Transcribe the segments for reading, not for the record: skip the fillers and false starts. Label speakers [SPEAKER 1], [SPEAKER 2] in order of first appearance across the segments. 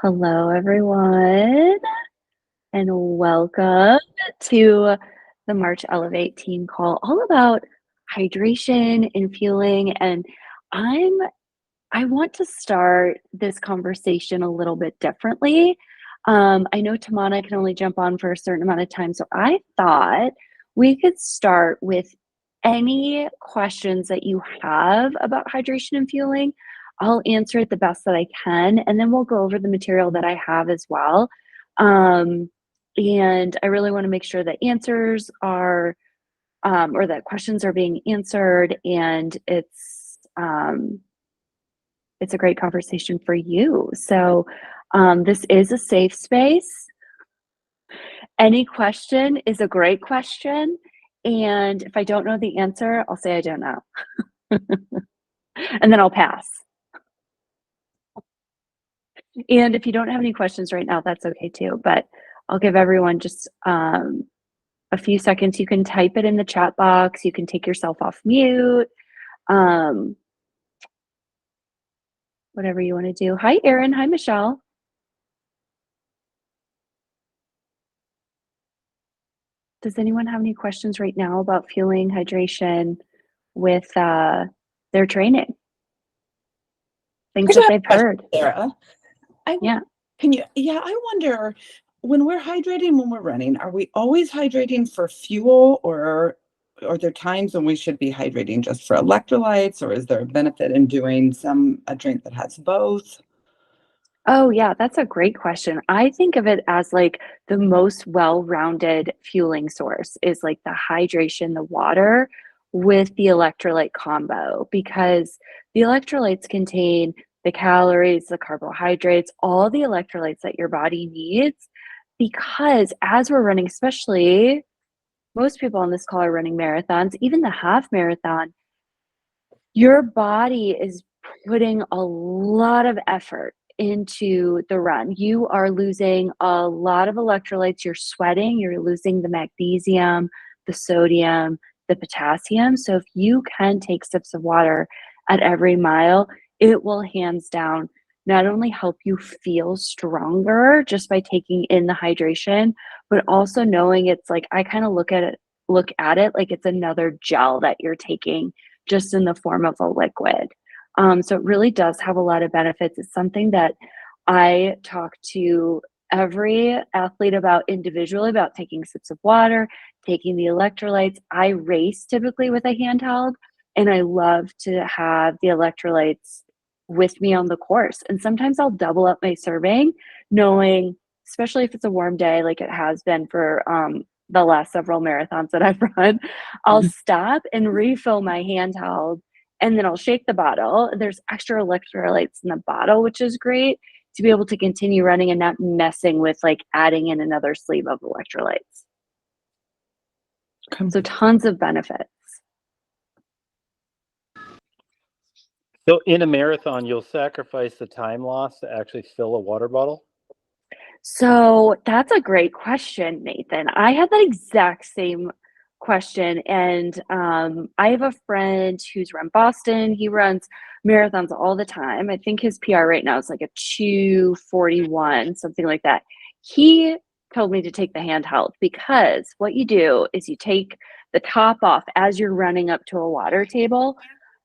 [SPEAKER 1] Hello, everyone, and welcome to the March Elevate team call, all about hydration and fueling. And I'm I want to start this conversation a little bit differently. I know Tamana can only jump on for a certain amount of time, so I thought we could start with any questions that you have about hydration and fueling. I'll answer it the best that I can, and then we'll go over the material that I have as well. Um, and I really want to make sure that answers are, or that questions are being answered, and it's a great conversation for you. So, this is a safe space. Any question is a great question. And if I don't know the answer, I'll say I don't know. And then I'll pass. And if you don't have any questions right now, that's okay too. But I'll give everyone just a few seconds. You can type it in the chat box. You can take yourself off mute. Um, whatever you want to do. Hi, Erin. Hi, Michelle. Does anyone have any questions right now about fueling, hydration with their training? Things that they've heard.
[SPEAKER 2] Sarah.
[SPEAKER 1] Yeah.
[SPEAKER 2] I wonder, when we're hydrating, when we're running, are we always hydrating for fuel, or are there times when we should be hydrating just for electrolytes, or is there a benefit in doing a drink that has both?
[SPEAKER 1] Oh, yeah, that's a great question. I think of it as like the most well-rounded fueling source is like the hydration, the water with the electrolyte combo, because the electrolytes contain the calories, the carbohydrates, all the electrolytes that your body needs. Because as we're running, especially most people on this call are running marathons, even the half marathon, your body is putting a lot of effort into the run. You are losing a lot of electrolytes. You're sweating, you're losing the magnesium, the sodium, the potassium. So if you can take sips of water at every mile, it will hands down not only help you feel stronger just by taking in the hydration, but also knowing it's like, I kind of look at it like it's another gel that you're taking just in the form of a liquid. So it really does have a lot of benefits. It's something that I talk to every athlete about individually, about taking sips of water, taking the electrolytes. I race typically with a handheld, and I love to have the electrolytes with me on the course. And sometimes I'll double up my serving, knowing, especially if it's a warm day like it has been for the last several marathons that I've run, I'll stop and refill my handheld, and then I'll shake the bottle. There's extra electrolytes in the bottle, which is great to be able to continue running and not messing with like adding in another sleeve of electrolytes. So tons of benefits.
[SPEAKER 3] So in a marathon, you'll sacrifice the time loss to actually fill a water bottle?
[SPEAKER 1] So that's a great question, Nathan. I had that exact same question. And I have a friend who's run Boston. He runs marathons all the time. I think his PR right now is like a 2:41, something like that. He told me to take the handheld because what you do is you take the top off as you're running up to a water table.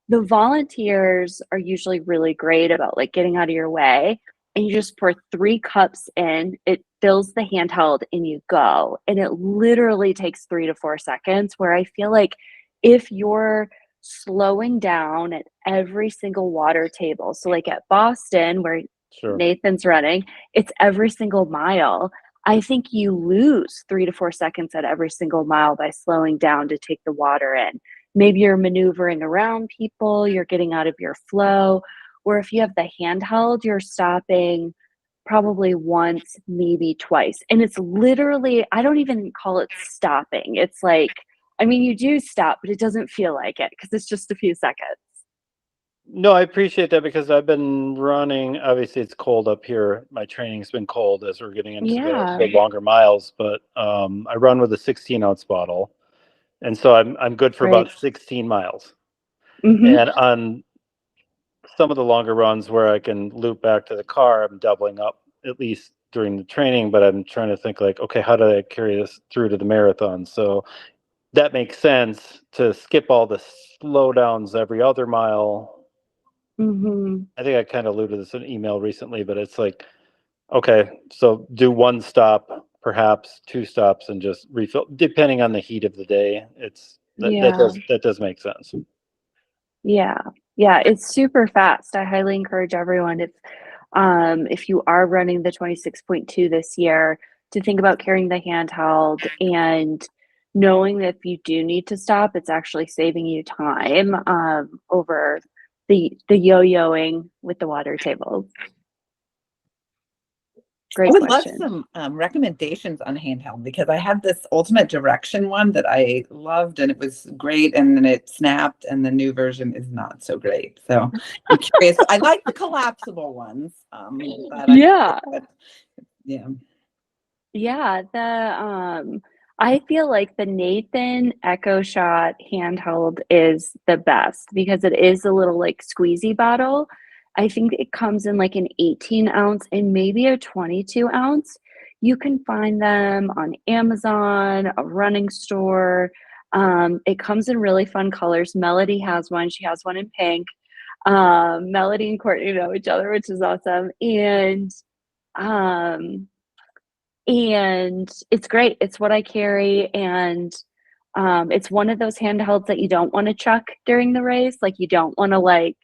[SPEAKER 1] The volunteers are usually really great about like getting out of your way, and you just pour 3 cups in, it fills the handheld, and you go. And it literally takes 3 to 4 seconds, where I feel like if you're slowing down at every single water table, so like at Boston, where
[SPEAKER 3] Sure.
[SPEAKER 1] Nathan's running, it's every single mile. I think you lose 3 to 4 seconds at every single mile by slowing down to take the water in. Maybe you're maneuvering around people, you're getting out of your flow. Or if you have the handheld, you're stopping probably once, maybe twice. And it's literally, I don't even call it stopping. It's like, I mean, you do stop, but it doesn't feel like it because it's just a few seconds.
[SPEAKER 3] No, I appreciate that because I've been running. Obviously, it's cold up here. My training's been cold as we're getting into the longer miles. But I run with a 16-ounce bottle, and so I'm good for about 16 miles. And on some of the longer runs where I can loop back to the car, I'm doubling up at least during the training, but I'm trying to think like, okay, how do I carry this through to the marathon? So that makes sense to skip all the slowdowns every other mile.
[SPEAKER 1] Hmm.
[SPEAKER 3] I think I kind of alluded to this in an email recently, but it's like, okay, so do one stop, perhaps two stops, and just refill, depending on the heat of the day. It's
[SPEAKER 1] Yeah.
[SPEAKER 3] that does make sense.
[SPEAKER 1] Yeah. Yeah, it's super fast. I highly encourage everyone if you are running the 26.2 this year to think about carrying the handheld and knowing that if you do need to stop, it's actually saving you time over the yo-yoing with the water tables.
[SPEAKER 2] I
[SPEAKER 1] Great
[SPEAKER 2] would love
[SPEAKER 1] question.
[SPEAKER 2] some recommendations on handheld because I had this Ultimate Direction one that I loved and it was great, and then it snapped, and the new version is not so great. So I'm curious. I like the collapsible ones.
[SPEAKER 1] Yeah.
[SPEAKER 2] Yeah.
[SPEAKER 1] Yeah, I feel like the Nathan Echo Shot handheld is the best because it is a little like squeezy bottle. I think it comes in like an 18 ounce and maybe a 22 ounce. You can find them on Amazon, a running store. It comes in really fun colors. Melody has one. She has one in pink. Melody and Courtney know each other, which is awesome. Um, and it's great. It's what I carry, and it's one of those handhelds that you don't wanna chuck during the race, like, you don't wanna, like,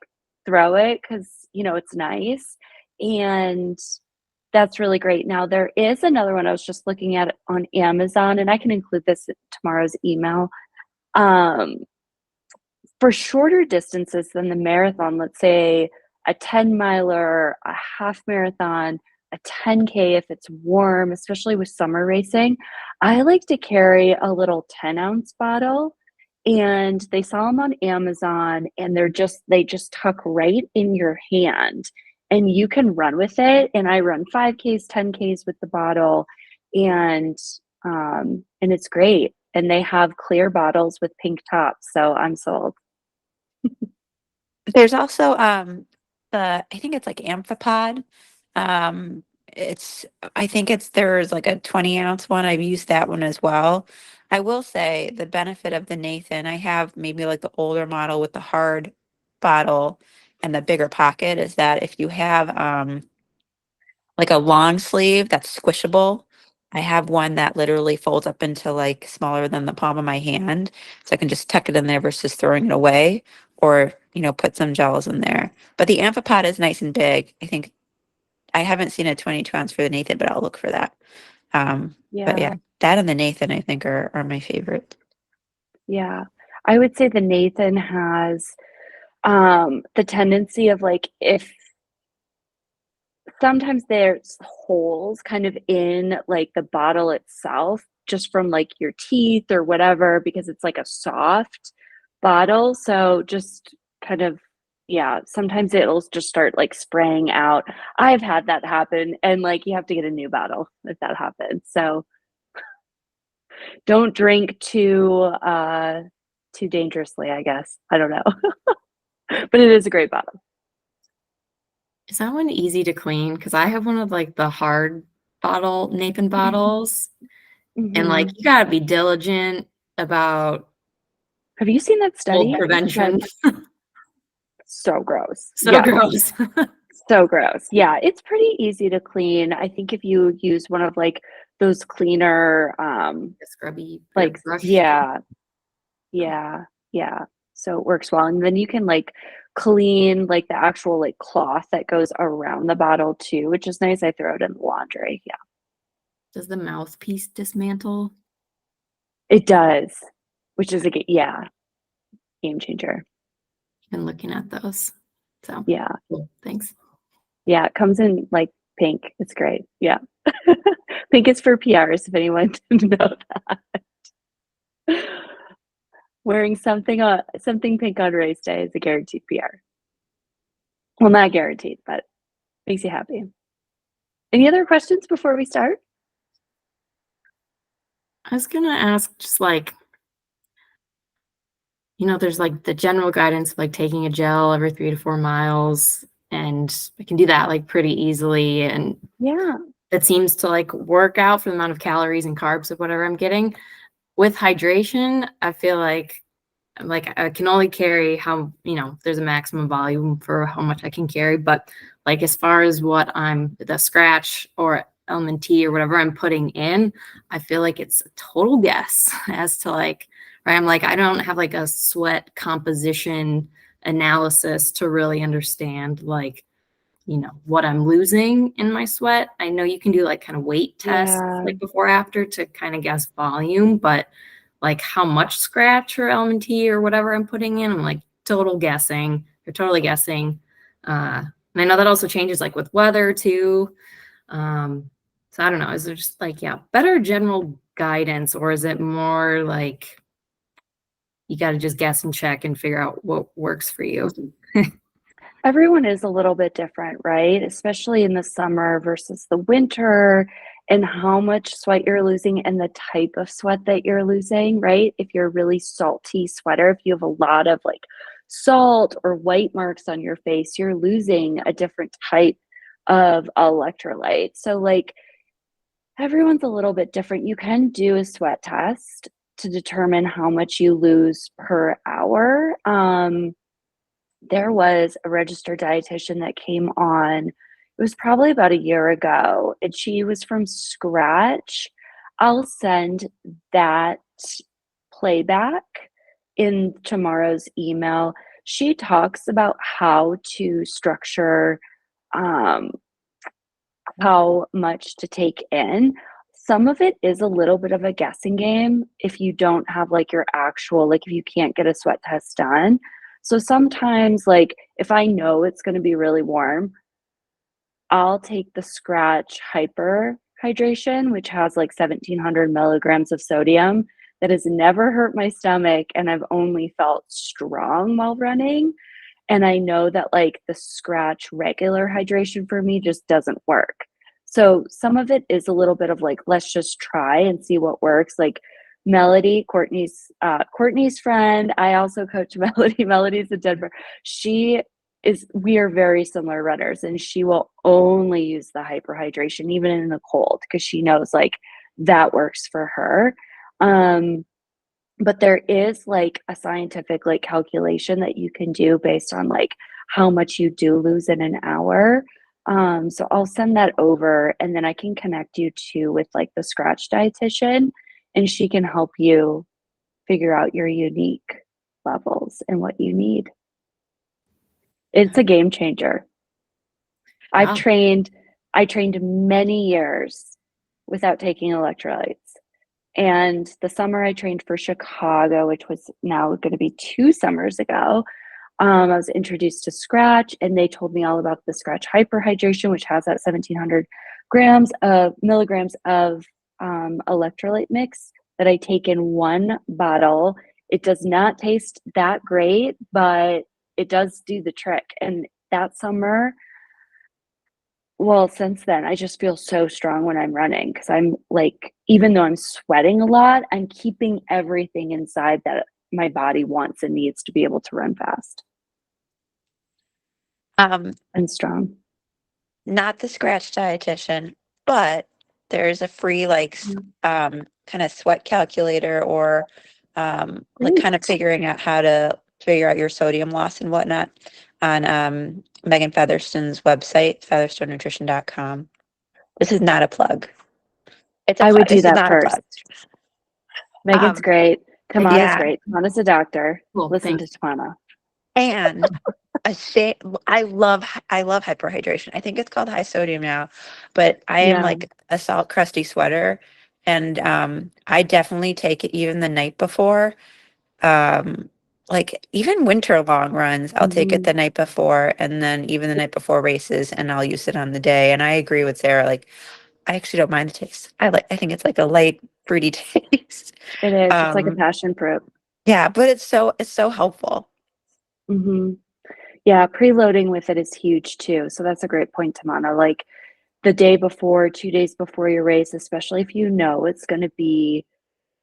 [SPEAKER 1] throw it because it's nice, and that's really great. Now there is another one I was just looking at on Amazon, and I can include this in tomorrow's email, um, for shorter distances than the marathon, let's say a 10 miler, a half marathon, a 10K if it's warm, especially with summer racing, I like to carry a little 10-ounce bottle. And they sell them on Amazon, and they just tuck right in your hand, and you can run with it. And I run 5Ks, 10Ks with the bottle, and and it's great. And they have clear bottles with pink tops, so I'm sold.
[SPEAKER 4] There's also I think it's like amphipod. Um it's I think there's like a 20-ounce one. I've used that one as well. I will say the benefit of the Nathan, I have maybe like the older model with the hard bottle and the bigger pocket, is that if you have like a long sleeve that's squishable. I have one that literally folds up into like smaller than the palm of my hand. So I can just tuck it in there versus throwing it away, or, put some gels in there. But the amphipod is nice and big. I think I haven't seen a 22-ounce for the Nathan, but I'll look for that. But
[SPEAKER 1] Yeah,
[SPEAKER 4] yeah, that and the Nathan I think are my favorite.
[SPEAKER 1] yeah. I would say the Nathan has the tendency of like if sometimes there's holes kind of in like the bottle itself just from like your teeth or whatever because it's like a soft bottle. So just kind of yeah, sometimes it'll just start like spraying out. I've had that happen and like you have to get a new bottle if that happens. So don't drink too dangerously, I guess. I don't know. But it is a great bottle.
[SPEAKER 5] Is that one easy to clean? Because I have one of like the hard bottle Nathan bottles, and like
[SPEAKER 1] Mhm.
[SPEAKER 5] you gotta be diligent about
[SPEAKER 1] Have you seen that
[SPEAKER 5] mold
[SPEAKER 1] study?
[SPEAKER 5] prevention.
[SPEAKER 1] So gross.
[SPEAKER 5] So
[SPEAKER 1] Yeah,
[SPEAKER 5] gross.
[SPEAKER 1] so gross. Yeah, it's pretty easy to clean. I think if you use one of like those cleaner
[SPEAKER 5] Scrubby or
[SPEAKER 1] like
[SPEAKER 5] brush.
[SPEAKER 1] yeah, yeah, yeah. So it works well. And then you can like clean like the actual like cloth that goes around the bottle too, which is nice. I throw it in the laundry. Yeah.
[SPEAKER 5] Does the mouthpiece dismantle?
[SPEAKER 1] It does, which is yeah, game changer.
[SPEAKER 5] Been looking at those. So
[SPEAKER 1] Yeah.
[SPEAKER 5] cool. Thanks.
[SPEAKER 1] Yeah, it comes in like pink. It's great. Yeah. Pink is for PRs if anyone didn't know that. Wearing something pink on race day is a guaranteed PR. Well, not guaranteed, but makes you happy. Any other questions before we start?
[SPEAKER 5] I was gonna ask just like, there's like the general guidance of like taking a gel every 3 to 4 miles. and I can do that like pretty easily. And
[SPEAKER 1] Yeah.
[SPEAKER 5] it seems to like work out for the amount of calories and carbs of whatever I'm getting. With hydration, I feel like I can only carry how, there's a maximum volume for how much I can carry. But like as far as what the scratch or element T or whatever I'm putting in, I feel like it's a total guess as to like, right? I'm like, I don't have like a sweat composition analysis to really understand like, what I'm losing in my sweat. I know you can do like kind of weight tests
[SPEAKER 1] Yeah.
[SPEAKER 5] like before after to kind of guess volume, but like how much scratch or LMT or whatever I'm putting in, I'm like total guessing. You're totally guessing. And I know that also changes like with weather too. So I don't know. Is there just like, yeah, better general guidance, or is it more like you got to just guess and check and figure out what works for you?
[SPEAKER 1] Everyone is a little bit different, right? Especially in the summer versus the winter, and how much sweat you're losing and the type of sweat that you're losing, right? If you're a really salty sweater, if you have a lot of like salt or white marks on your face, you're losing a different type of electrolyte. So, like, everyone's a little bit different. You can do a sweat test to determine how much you lose per hour. There was a registered dietitian that came on, it was probably about a year ago, and she was from Scratch. I'll send that playback in tomorrow's email. She talks about how to structure, um, how much to take in. Some of it is a little bit of a guessing game if you don't have like your actual, like if you can't get a sweat test done. So sometimes, like if I know it's going to be really warm, I'll take the Scratch Hyper Hydration, which has like 1700 milligrams of sodium, that has never hurt my stomach. And I've only felt strong while running. And I know that like the Scratch regular hydration for me just doesn't work. So some of it is a little bit of like, let's just try and see what works. Like Melody, Courtney's friend. I also coach Melody. Melody's in Denver. We are very similar runners, and she will only use the hyperhydration, even in the cold, because she knows like that works for her. But there is like a scientific like calculation that you can do based on like how much you do lose in an hour. So I'll send that over, and then I can connect you to with like the Scratch dietitian, and she can help you figure out your unique levels and what you need. It's a game changer.
[SPEAKER 5] Wow.
[SPEAKER 1] I trained many years without taking electrolytes. And the summer I trained for Chicago, which was now going to be 2 summers ago, I was introduced to Scratch, and they told me all about the Scratch Hyperhydration, which has that 1700 milligrams of electrolyte mix that I take in one bottle. It does not taste that great, but it does do the trick. And that summer, well, since then, I just feel so strong when I'm running, because I'm like, even though I'm sweating a lot, I'm keeping everything inside that my body wants and needs to be able to run fast
[SPEAKER 4] Um,
[SPEAKER 1] and strong.
[SPEAKER 4] Not the Scratch dietitian, but there's a free like kind of sweat calculator, or like kind of figuring out how to figure out your sodium loss and whatnot on Megan Featherstone's website, featherstonenutrition.com. This is not a plug. It's a
[SPEAKER 1] I would
[SPEAKER 4] plug.
[SPEAKER 1] do
[SPEAKER 4] This is
[SPEAKER 1] that
[SPEAKER 4] not a plug.
[SPEAKER 1] first. Megan's great. Tamana's
[SPEAKER 4] Yeah.
[SPEAKER 1] great. Tamana's a doctor.
[SPEAKER 5] Cool.
[SPEAKER 1] Listen
[SPEAKER 5] Thanks.
[SPEAKER 1] to Tamana.
[SPEAKER 4] And I love hyperhydration. I think it's called high sodium now, but I am
[SPEAKER 1] Yeah.
[SPEAKER 4] like a salt crusty sweater, and I definitely take it even the night before. Like even winter long runs, I'll take it
[SPEAKER 1] Mhm.
[SPEAKER 4] the night before, and then even the night before races, and I'll use it on the day. And I agree with Sarah. Like I actually don't mind the taste. I think it's like a light fruity taste.
[SPEAKER 1] It is. It's like a
[SPEAKER 4] Um,
[SPEAKER 1] passion fruit.
[SPEAKER 4] yeah, but it's so helpful.
[SPEAKER 1] Hmm. Yeah, preloading with it is huge too. So that's a great point, Tamana. Like the day before, 2 days before your race, especially if you know it's going to be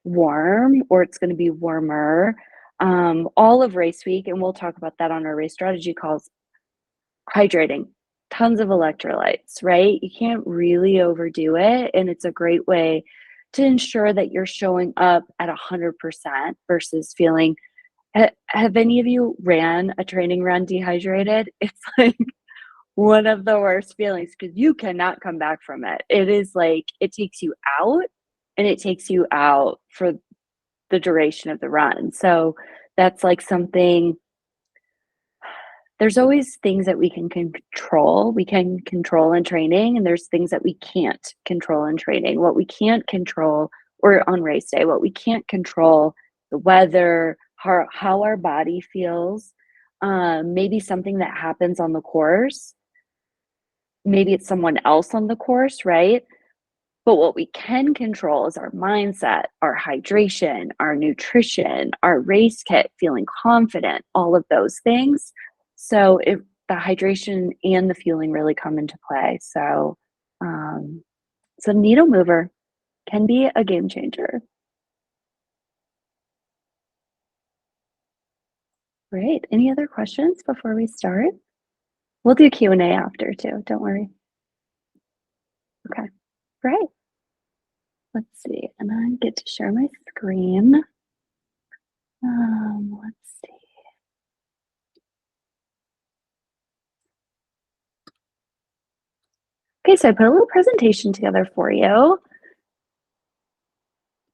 [SPEAKER 1] warm or it's going to be warmer, all of race week, and we'll talk about that on our race strategy calls. hydrating, tons of electrolytes, right? You can't really overdo it, and it's a great way to ensure that you're showing up at 100% versus feeling have any of you ran a training run dehydrated? It's like one of the worst feelings because you cannot come back from it. It is like it takes you out and it takes you out for the duration of the run. So that's like something there's always things that we can control. We can control in training, and there's things that we can't control in training. What we can't control, or on race day, what we can't control, the weather, how our body feels, maybe something that happens on the course. Maybe it's someone else on the course, right? But what we can control is our mindset, our hydration, our nutrition, our race kit, feeling confident, all of those things. So if the hydration and the fueling really come into play. So it's a needle mover, can be a game changer. Great. Any other questions before we start? We'll do Q&A after too, don't worry. Okay, great. Let's see, and I get to share my screen. Let's see. Okay, so I put a little presentation together for you.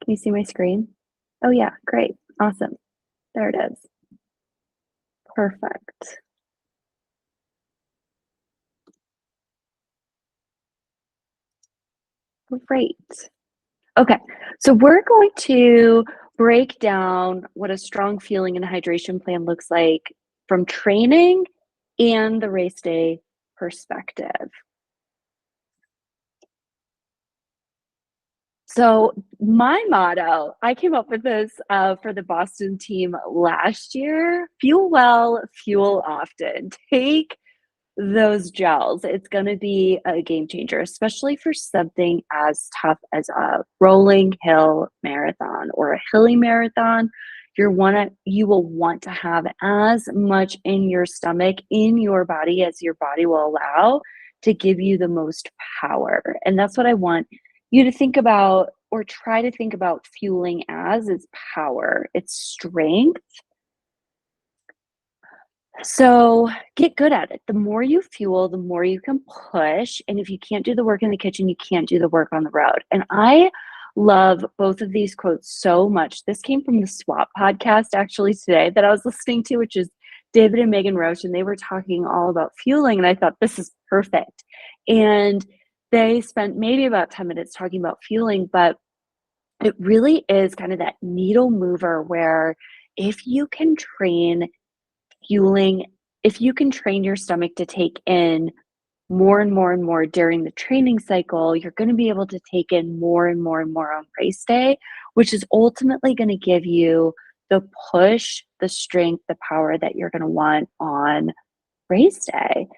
[SPEAKER 1] Can you see my screen? Oh yeah, great, awesome. There it is. Perfect. Great. Okay, so we're going to break down what a strong fueling and hydration plan looks like from training and the race day perspective. So my motto, I came up with this for the Boston team last year: fuel well, fuel often. Take those gels. It's going to be a game changer, especially for something as tough as a rolling hill marathon or a hilly marathon. You will want to have as much in your stomach, in your body, as your body will allow to give you the most power. And that's what I want you to think about, or try to think about fueling as, is power. It's strength. So get good at it. The more you fuel, the more you can push. And if you can't do the work in the kitchen, you can't do the work on the road. And I love both of these quotes so much. This came from the Swap podcast actually today that I was listening to, which is David and Megan Roche, and they were talking all about fueling. And I thought, this is perfect. And they spent maybe about 10 minutes talking about fueling, but it really is kind of that needle mover where if you can train fueling, if you can train your stomach to take in more and more and more during the training cycle, you're going to be able to take in more and more and more on race day, which is ultimately going to give you the push, the strength, the power that you're going to want on race day.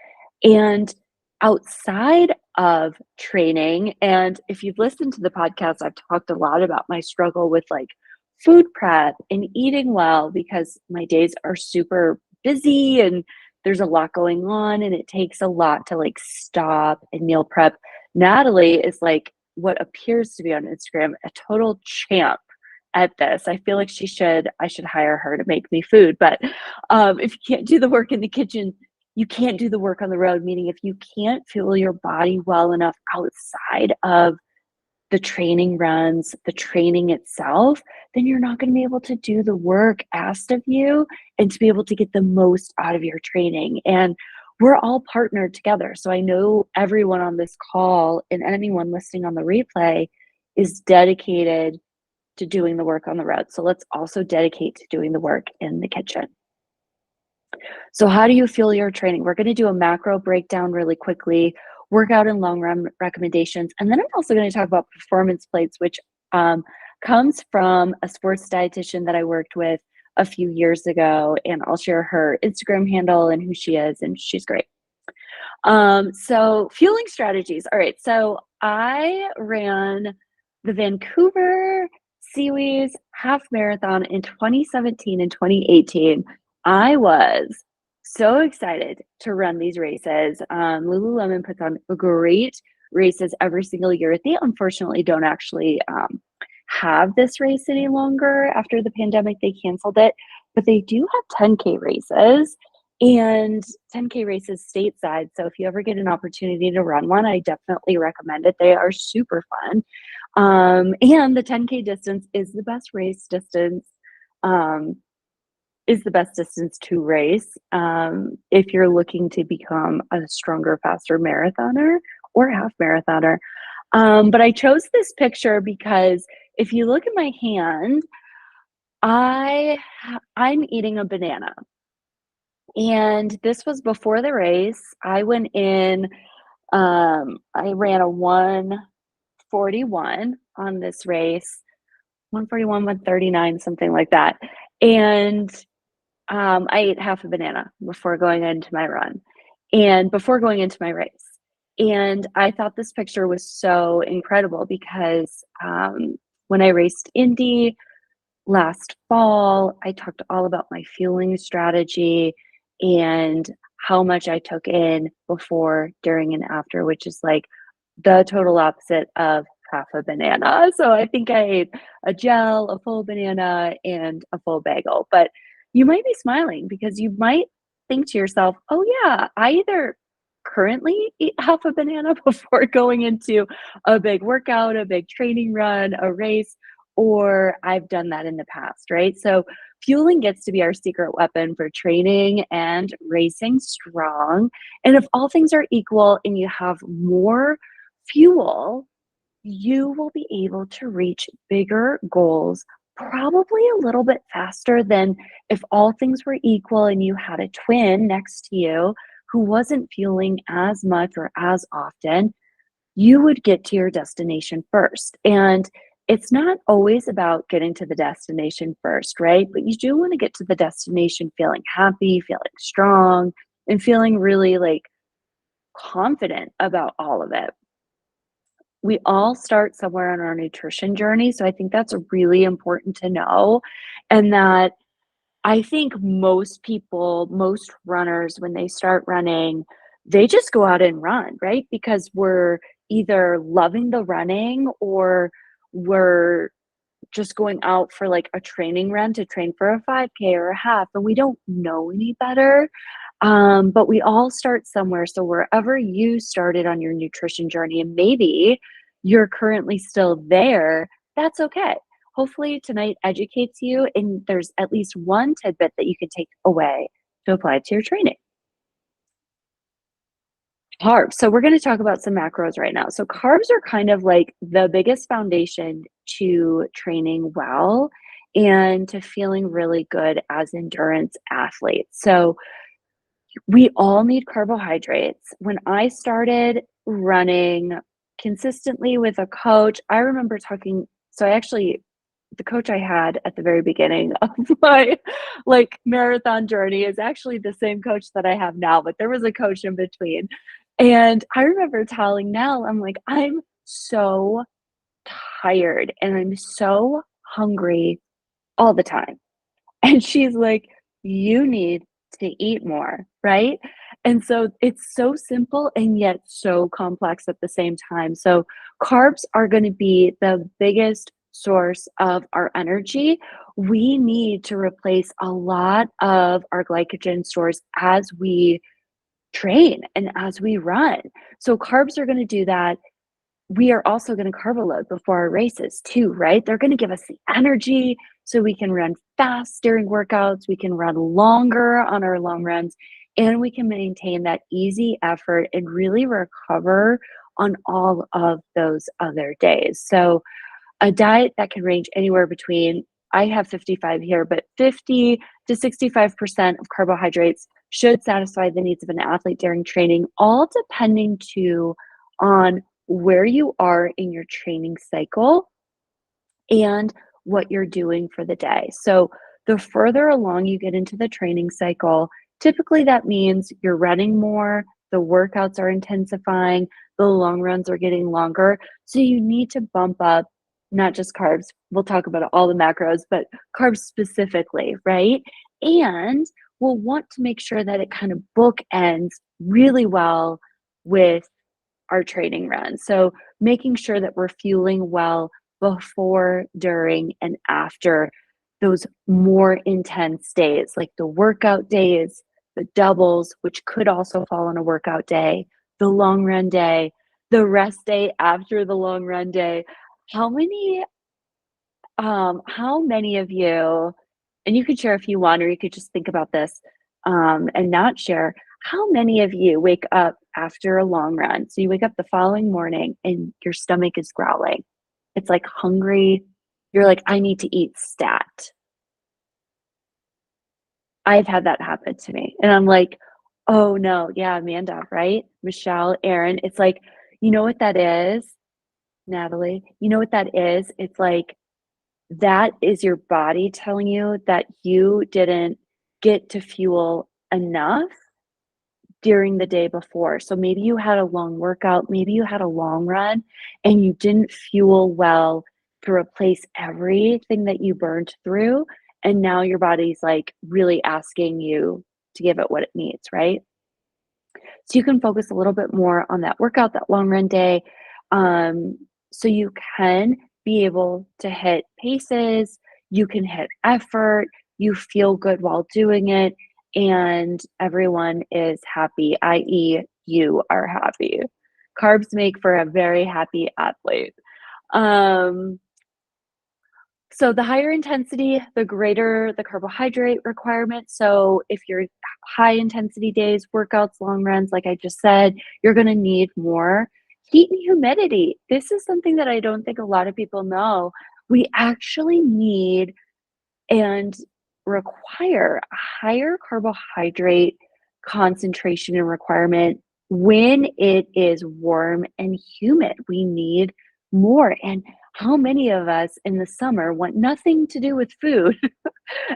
[SPEAKER 1] And outside of training, and if you've listened to the podcast, I've talked a lot about my struggle with like food prep and eating well because my days are super busy and there's a lot going on and it takes a lot to like stop and meal prep. Natalie is like what appears to be on Instagram a total champ at this. I feel like I should hire her to make me food. But if you can't do the work in the kitchen, you can't do the work on the road, meaning if you can't fuel your body well enough outside of the training runs, the training itself, then you're not going to be able to do the work asked of you and to be able to get the most out of your training. And we're all partnered together. So I know everyone on this call and anyone listening on the replay is dedicated to doing the work on the road. So let's also dedicate to doing the work in the kitchen. So how do you fuel your training? We're going to do a macro breakdown really quickly, workout and long run recommendations. And then I'm also going to talk about performance plates, which comes from a sports dietitian that I worked with a few years ago. And I'll share her Instagram handle and who she is, and she's great. So fueling strategies. All right. So I ran the Vancouver Seaweeds half marathon in 2017 and 2018. I was so excited to run these races. Lululemon puts on great races every single year. They unfortunately don't actually have this race any longer. After the pandemic, they canceled it, but they do have 10K races and 10K races stateside. So if you ever get an opportunity to run one, I definitely recommend it. They are super fun. And the 10K distance is the best race distance. Is the best distance to race if you're looking to become a stronger, faster marathoner or half marathoner. But I chose this picture because if you look at my hand, I'm eating a banana. And this was before the race. I went in, I ran a 141 on this race, 141, 139, something like that. And I ate half a banana before going into my run and before going into my race. And I thought this picture was so incredible because when I raced Indy last fall, I talked all about my fueling strategy and how much I took in before, during, and after, which is like the total opposite of half a banana. So I think I ate a gel, a full banana, and a full bagel. But you might be smiling because you might think to yourself, oh, yeah, I either currently eat half a banana before going into a big workout, a big training run, a race, or I've done that in the past, right? So fueling gets to be our secret weapon for training and racing strong. And if all things are equal and you have more fuel, you will be able to reach bigger goals probably a little bit faster than if all things were equal and you had a twin next to you who wasn't fueling as much or as often. You would get to your destination first. And it's not always about getting to the destination first, right? But you do want to get to the destination feeling happy, feeling strong, and feeling really like confident about all of it. We all start somewhere on our nutrition journey. So I think that's really important to know. And that I think most people, most runners, when they start running, they just go out and run, right? Because we're either loving the running or we're just going out for like a training run to train for a 5K or a half, and we don't know any better. But we all start somewhere. So wherever you started on your nutrition journey, and maybe you're currently still there, that's okay. Hopefully tonight educates you and there's at least one tidbit that you can take away to apply to your training. Carbs. So we're going to talk about some macros right now. So carbs are kind of like the biggest foundation to training well and to feeling really good as endurance athletes. So we all need carbohydrates. When I started running consistently with a coach, I remember talking, so I actually the coach I had at the very beginning of my like marathon journey is actually the same coach that I have now, but there was a coach in between. And I remember telling Nell, I'm like, I'm so tired and I'm so hungry all the time. And she's like, you need to eat more, right? And so it's so simple and yet so complex at the same time. So carbs are going to be the biggest source of our energy. We need to replace a lot of our glycogen stores as we train and as we run. So carbs are going to do that. We are also going to carbo load before our races too, right? They're going to give us the energy so we can run fast during workouts, we can run longer on our long runs, and we can maintain that easy effort and really recover on all of those other days. So a diet that can range anywhere between, I have 55 here, but 50 to 65% of carbohydrates should satisfy the needs of an athlete during training, all depending on where you are in your training cycle and what you're doing for the day. So the further along you get into the training cycle, typically that means you're running more, the workouts are intensifying, the long runs are getting longer. So you need to bump up not just carbs. We'll talk about all the macros, but carbs specifically, right? And we'll want to make sure that it kind of bookends really well with our training run. So making sure that we're fueling well before, during, and after those more intense days, like the workout days, the doubles, which could also fall on a workout day, the long run day, the rest day after the long run day. How many how many of you, and you could share if you want, or you could just think about this and not share, how many of you wake up after a long run? So you wake up the following morning and your stomach is growling. It's like hungry. You're like, I need to eat stat. I've had that happen to me. And I'm like, oh no, yeah, Amanda, right? Michelle, Aaron. It's like, you know what that is, Natalie? You know what that is? It's like, that is your body telling you that you didn't get to fuel enough during the day before. So maybe you had a long workout, maybe you had a long run, and you didn't fuel well to replace everything that you burned through. And now your body's like really asking you to give it what it needs, right? So you can focus a little bit more on that workout, that long run day. So you can be able to hit paces, you can hit effort, you feel good while doing it, and everyone is happy, i.e., you are happy. Carbs make for a very happy athlete. Um, so the higher intensity, the greater the carbohydrate requirement. So if you're high intensity days, workouts, long runs, like I just said, you're going to need more heat and humidity. This is something that I don't think a lot of people know. We actually need and require a higher carbohydrate concentration and requirement when it is warm and humid. We need more. And how many of us in the summer want nothing to do with food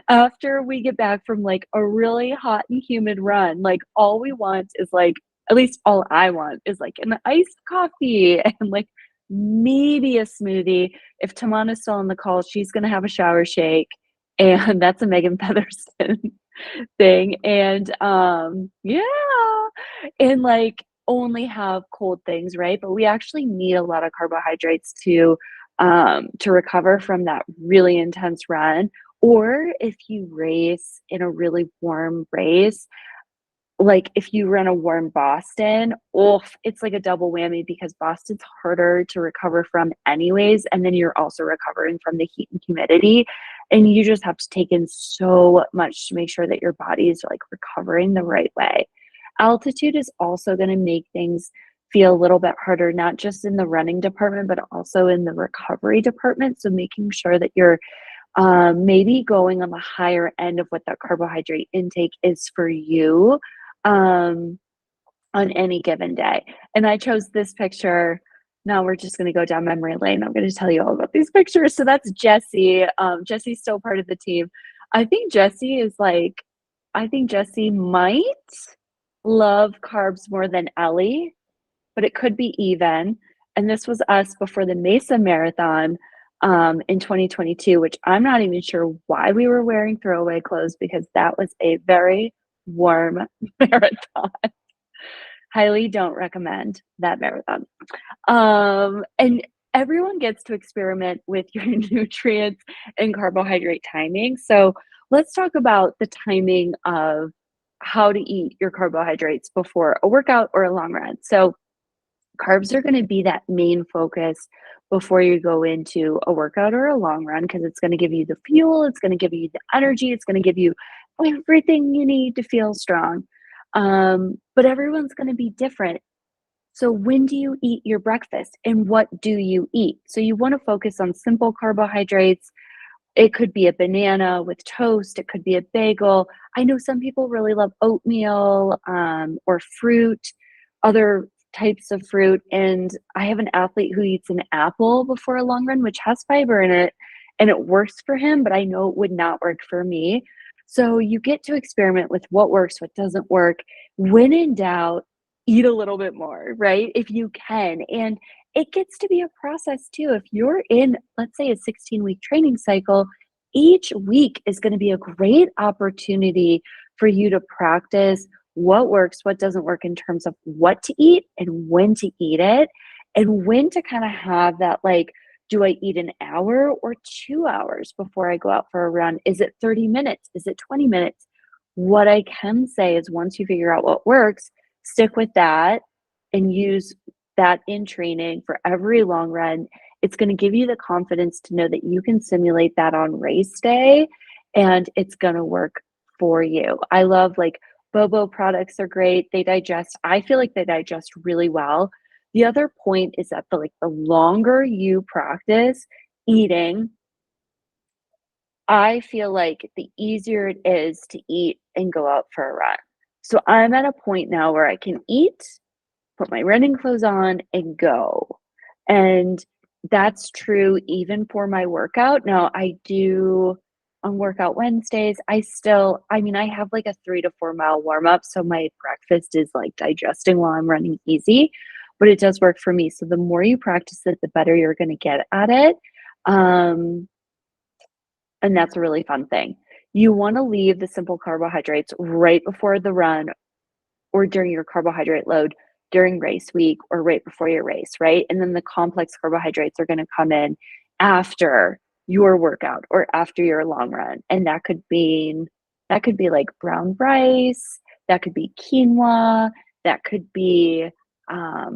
[SPEAKER 1] after we get back from like a really hot and humid run? Like all we want is like, at least all I want is like an iced coffee and like maybe a smoothie. If Tamana's still on the call, she's gonna have a shower shake, and that's a Megan Featherston thing. And yeah, and like only have cold things, right? But we actually need a lot of carbohydrates to recover from that really intense run. Or if you race in a really warm race, like if you run a warm Boston, oh, it's like a double whammy because Boston's harder to recover from anyways. And then you're also recovering from the heat and humidity. And you just have to take in so much to make sure that your body is like recovering the right way. Altitude is also going to make things feel a little bit harder, not just in the running department, but also in the recovery department. So making sure that you're maybe going on the higher end of what that carbohydrate intake is for you on any given day. And I chose this picture. Now we're just going to go down memory lane. I'm going to tell you all about these pictures. So that's Jessie. Jessie's still part of the team. I think Jessie might love carbs more than Ellie, but it could be even. And this was us before the Mesa Marathon in 2022, which I'm not even sure why we were wearing throwaway clothes because that was a very warm marathon. Highly don't recommend that marathon. And everyone gets to experiment with your nutrients and carbohydrate timing. So let's talk about the timing of how to eat your carbohydrates before a workout or a long run. So carbs are going to be that main focus before you go into a workout or a long run because it's going to give you the fuel, it's going to give you the energy, it's going to give you everything you need to feel strong. But everyone's going to be different. So when do you eat your breakfast and what do you eat? So you want to focus on simple carbohydrates. It could be a banana with toast. It could be a bagel. I know some people really love oatmeal or fruit, other types of fruit. And I have an athlete who eats an apple before a long run, which has fiber in it, and it works for him, but I know it would not work for me. So you get to experiment with what works, what doesn't work. When in doubt, eat a little bit more, right? If you can. And it gets to be a process too. If you're in, let's say, a 16-week training cycle, each week is going to be a great opportunity for you to practice what works, what doesn't work in terms of what to eat and when to eat it, and when to kind of have that like, do I eat an hour or 2 hours before I go out for a run? Is it 30 minutes? Is it 20 minutes? What I can say is once you figure out what works, stick with that and use that in training for every long run. It's going to give you the confidence to know that you can simulate that on race day and it's going to work for you. I love like Bobo products are great. They digest. I feel like they digest really well. The other point is that the longer you practice eating, I feel like the easier it is to eat and go out for a run. So I'm at a point now where I can eat, put my running clothes on, and go. And that's true even for my workout. Now, I do on workout Wednesdays, I mean, I have like a 3 to 4 mile warm up. So my breakfast is like digesting while I'm running easy, but it does work for me. So the more you practice it, the better you're going to get at it. And that's a really fun thing. You want to leave the simple carbohydrates right before the run or during your carbohydrate load during race week or right before your race, right? And then the complex carbohydrates are going to come in after your workout or after your long run. And that could be like brown rice, that could be quinoa, that could be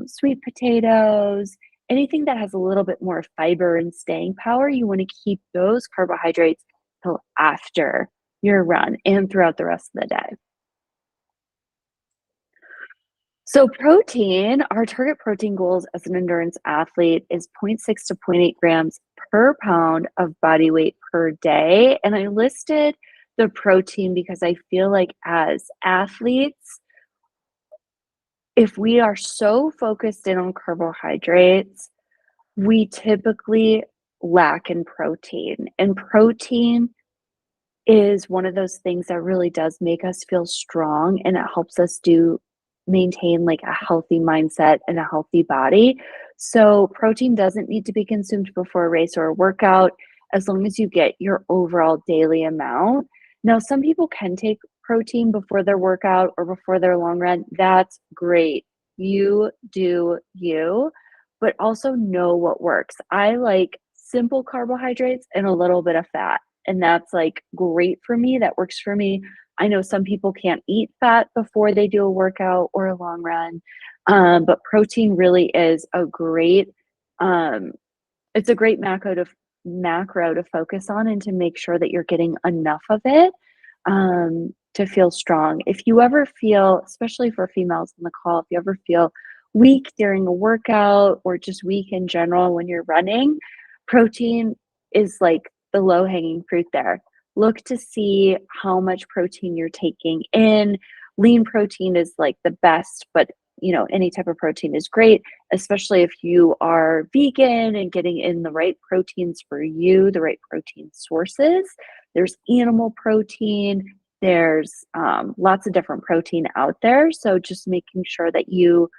[SPEAKER 1] sweet potatoes, anything that has a little bit more fiber and staying power. You want to keep those carbohydrates till after your run and throughout the rest of the day. So protein, our target protein goals as an endurance athlete is 0.6 to 0.8 grams per pound of body weight per day. And I listed the protein because I feel like as athletes, if we are so focused in on carbohydrates, we typically lack in protein. And protein is one of those things that really does make us feel strong, and it helps us maintain like a healthy mindset and a healthy body. So protein doesn't need to be consumed before a race or a workout as long as you get your overall daily amount. Now, some people can take protein before their workout or before their long run. That's great. You do you, but also know what works. I like simple carbohydrates and a little bit of fat, and that's like great for me. That works for me. I know some people can't eat fat before they do a workout or a long run, but protein really is a great, it's a great macro to focus on and to make sure that you're getting enough of it to feel strong. If you ever feel, especially for females in the call, if you ever feel weak during a workout or just weak in general when you're running, protein is like the low hanging fruit there. Look to see how much protein you're taking in. Lean protein is like the best, but any type of protein is great, especially if you are vegan and getting in the right proteins for you, the right protein sources. There's animal protein, there's lots of different protein out there. So just making sure that you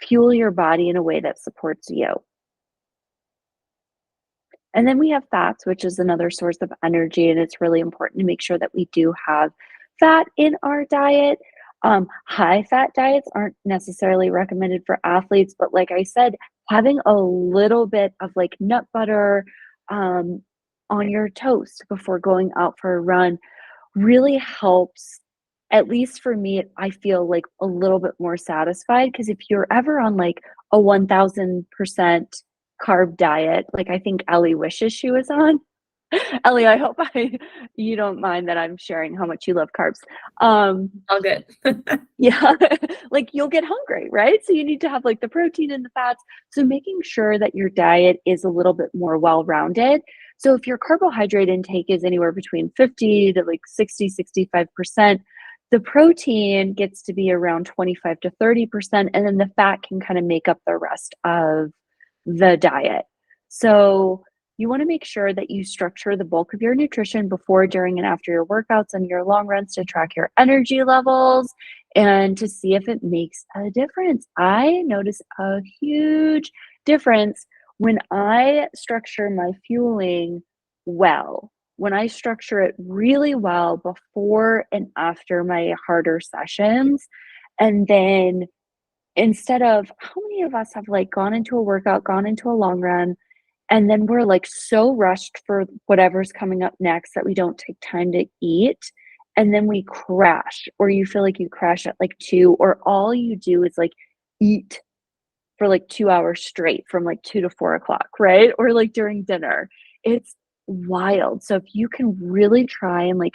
[SPEAKER 1] fuel your body in a way that supports you. And then we have fats, which is another source of energy, and it's really important to make sure that we do have fat in our diet. High fat diets aren't necessarily recommended for athletes, but like I said, having a little bit of like nut butter on your toast before going out for a run really helps. At least for me, I feel like a little bit more satisfied because if you're ever on like a 1000% carb diet, like I think Ellie wishes she was on. Ellie, I hope you don't mind that I'm sharing how much you love carbs.
[SPEAKER 5] All good.
[SPEAKER 1] Yeah, like you'll get hungry, right? So you need to have like the protein and the fats. So making sure that your diet is a little bit more well-rounded. So if your carbohydrate intake is anywhere between 50 to like 60, 65%, the protein gets to be around 25 to 30%, and then the fat can kind of make up the rest of the diet. So you want to make sure that you structure the bulk of your nutrition before, during, and after your workouts and your long runs to track your energy levels and to see if it makes a difference. I notice a huge difference when I structure my fueling well. when I structure it really well before and after my harder sessions, and then instead of how many of us have, like, gone into a workout, gone into a long run, and then we're, like, so rushed for whatever's coming up next that we don't take time to eat, and then we crash, or you feel like you crash at, like, 2, or all you do is, like, eat for, like, 2 hours straight from, like, 2 to 4 o'clock, right? Or, like, during dinner. It's wild. So if you can really try and, like,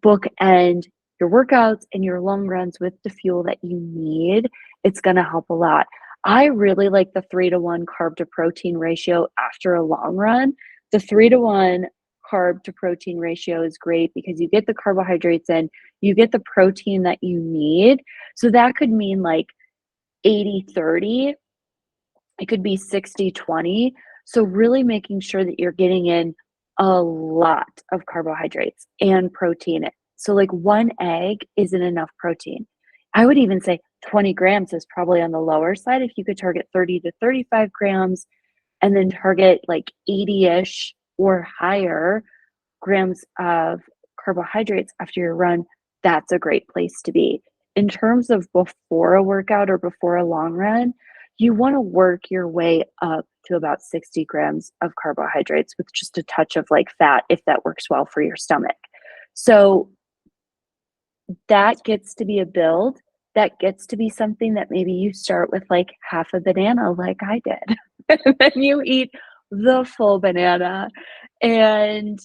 [SPEAKER 1] bookend your workouts and your long runs with the fuel that you need, it's gonna help a lot. I really like the 3-to-1 carb to protein ratio after a long run. The 3-to-1 carb to protein ratio is great because you get the carbohydrates in, you get the protein that you need. So that could mean like 80-30. It could be 60-20. So really making sure that you're getting in a lot of carbohydrates and protein. So like 1 egg isn't enough protein. I would even say 20 grams is probably on the lower side. If you could target 30 to 35 grams and then target like 80-ish or higher grams of carbohydrates after your run, that's a great place to be. In terms of before a workout or before a long run, you want to work your way up to about 60 grams of carbohydrates with just a touch of like fat if that works well for your stomach. So that gets to be a build. That gets to be something that maybe you start with like half a banana, like I did. And then you eat the full banana. And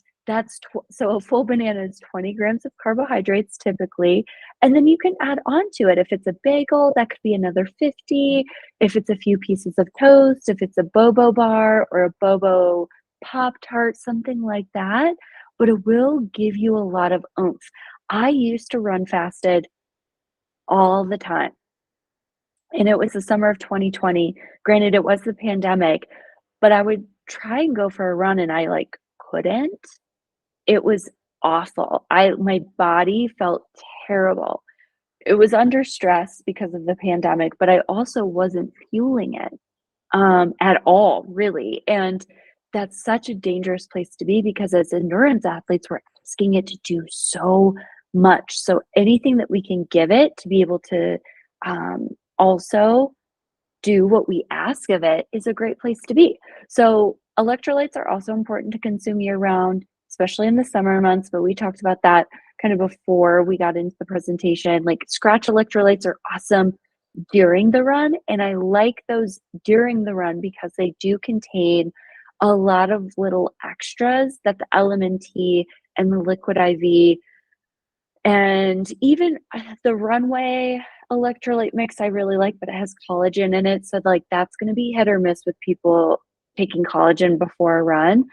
[SPEAKER 1] so a full banana is 20 grams of carbohydrates typically. And then you can add on to it. If it's a bagel, that could be another 50. If it's a few pieces of toast, if it's a bobo bar or a bobo Pop Tart, something like that. But it will give you a lot of oomph. I used to run fasted all the time. And it was the summer of 2020. Granted, it was the pandemic, but I would try and go for a run and I like couldn't. It was awful. My body felt terrible. It was under stress because of the pandemic, but I also wasn't fueling it at all, really. And that's such a dangerous place to be because as endurance athletes, we're asking it to do so much. So anything that we can give it to be able to also do what we ask of it is a great place to be. So electrolytes are also important to consume year round, especially in the summer months, but we talked about that kind of before we got into the presentation. Like scratch electrolytes are awesome during the run, and I like those during the run because they do contain a lot of little extras that the LMNT and the Liquid IV and even the Runway electrolyte mix I really like, but it has collagen in it. So like that's going to be hit or miss with people taking collagen before a run.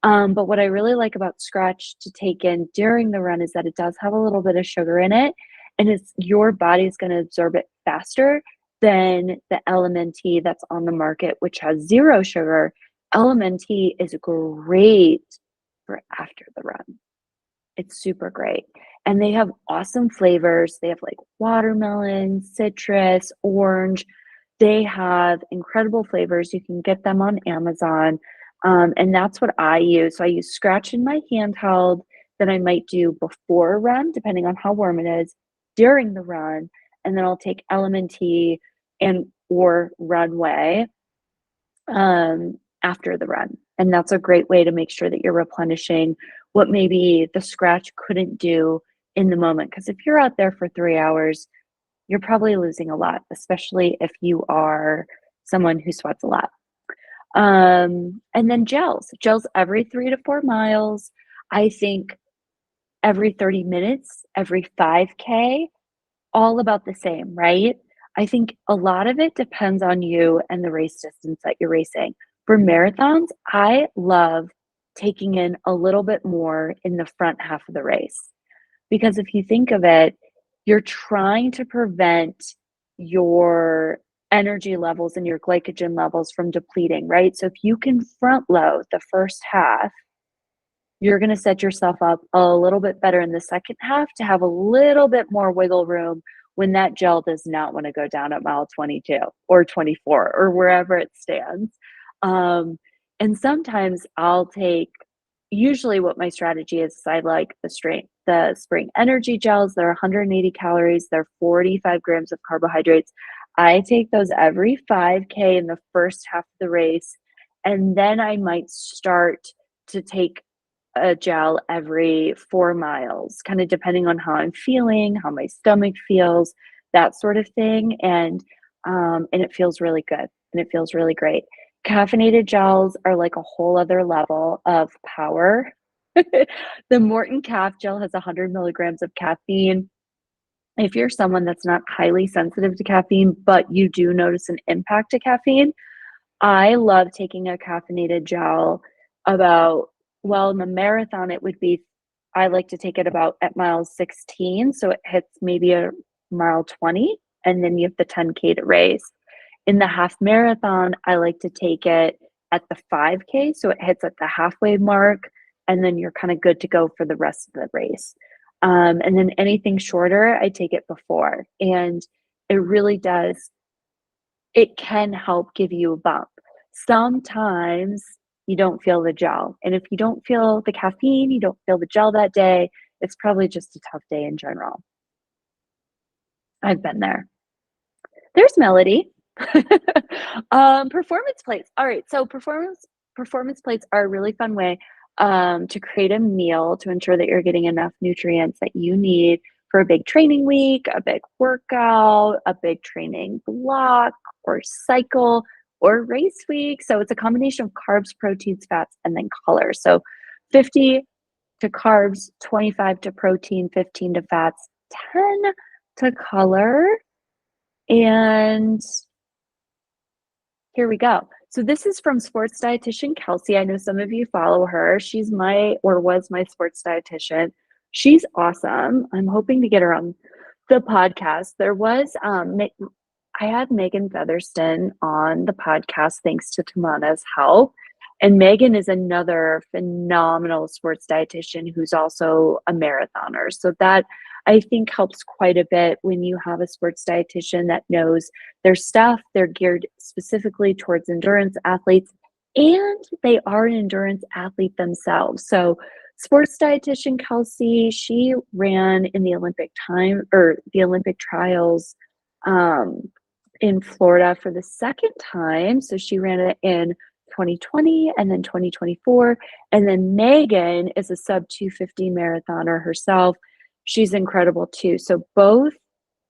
[SPEAKER 1] But what I really like about Scratch to take in during the run is that it does have a little bit of sugar in it, and your body's going to absorb it faster than the LMNT that's on the market, which has 0 sugar. LMNT is great for after the run. It's super great. And they have awesome flavors. They have like watermelon, citrus, orange. They have incredible flavors. You can get them on Amazon. And that's what I use. So I use Scratch in my handheld that I might do before a run, depending on how warm it is, during the run. And then I'll take LMNT and or Runway after the run. And that's a great way to make sure that you're replenishing what maybe the Scratch couldn't do in the moment. Because if you're out there for 3 hours, you're probably losing a lot, especially if you are someone who sweats a lot. And then gels every 3 to 4 miles. I think every 30 minutes, every 5K, all about the same, right? I think a lot of it depends on you and the race distance that you're racing. For marathons, I love taking in a little bit more in the front half of the race. Because if you think of it, you're trying to prevent your energy levels and your glycogen levels from depleting, right? So if you can front load the first half, you're going to set yourself up a little bit better in the second half to have a little bit more wiggle room when that gel does not want to go down at mile 22 or 24 or wherever it stands. And sometimes I'll take, usually what my strategy is I like the spring energy gels. They're 180 calories. They're 45 grams of carbohydrates. I take those every 5K in the first half of the race. And then I might start to take a gel every 4 miles, kind of depending on how I'm feeling, how my stomach feels, that sort of thing. And it feels really good and it feels really great. Caffeinated gels are like a whole other level of power. The Morton Calf Gel has 100 milligrams of caffeine. If you're someone that's not highly sensitive to caffeine, but you do notice an impact to caffeine, I love taking a caffeinated gel about, well, in the marathon, it would be, I like to take it about at mile 16. So it hits maybe a mile 20, and then you have the 10K to race. In the half marathon, I like to take it at the 5K. So it hits at the halfway mark, and then you're kind of good to go for the rest of the race. And then anything shorter, I take it before. And it really does, it can help give you a bump. Sometimes you don't feel the gel. And if you don't feel the caffeine, you don't feel the gel that day, it's probably just a tough day in general. I've been there. There's Melody. Performance plates. All right. So performance plates are a really fun way to create a meal to ensure that you're getting enough nutrients that you need for a big training week, a big workout, a big training block or cycle or race week. So it's a combination of carbs, proteins, fats, and then color. So 50 to carbs, 25 to protein, 15 to fats, 10 to color. And here we go. So this is from sports dietitian Kelsey. I know some of you follow her. She's was my sports dietitian. She's awesome. I'm hoping to get her on the podcast. There was, I had Megan Featherston on the podcast thanks to Tamana's help. And Megan is another phenomenal sports dietitian who's also a marathoner. So that I think helps quite a bit when you have a sports dietitian that knows their stuff. They're geared specifically towards endurance athletes, and they are an endurance athlete themselves. So sports dietitian Kelsey, she ran in the Olympic trials in Florida for the second time. So she ran it in 2020 and then 2024. And then Megan is a sub 250 marathoner herself. She's incredible too. So both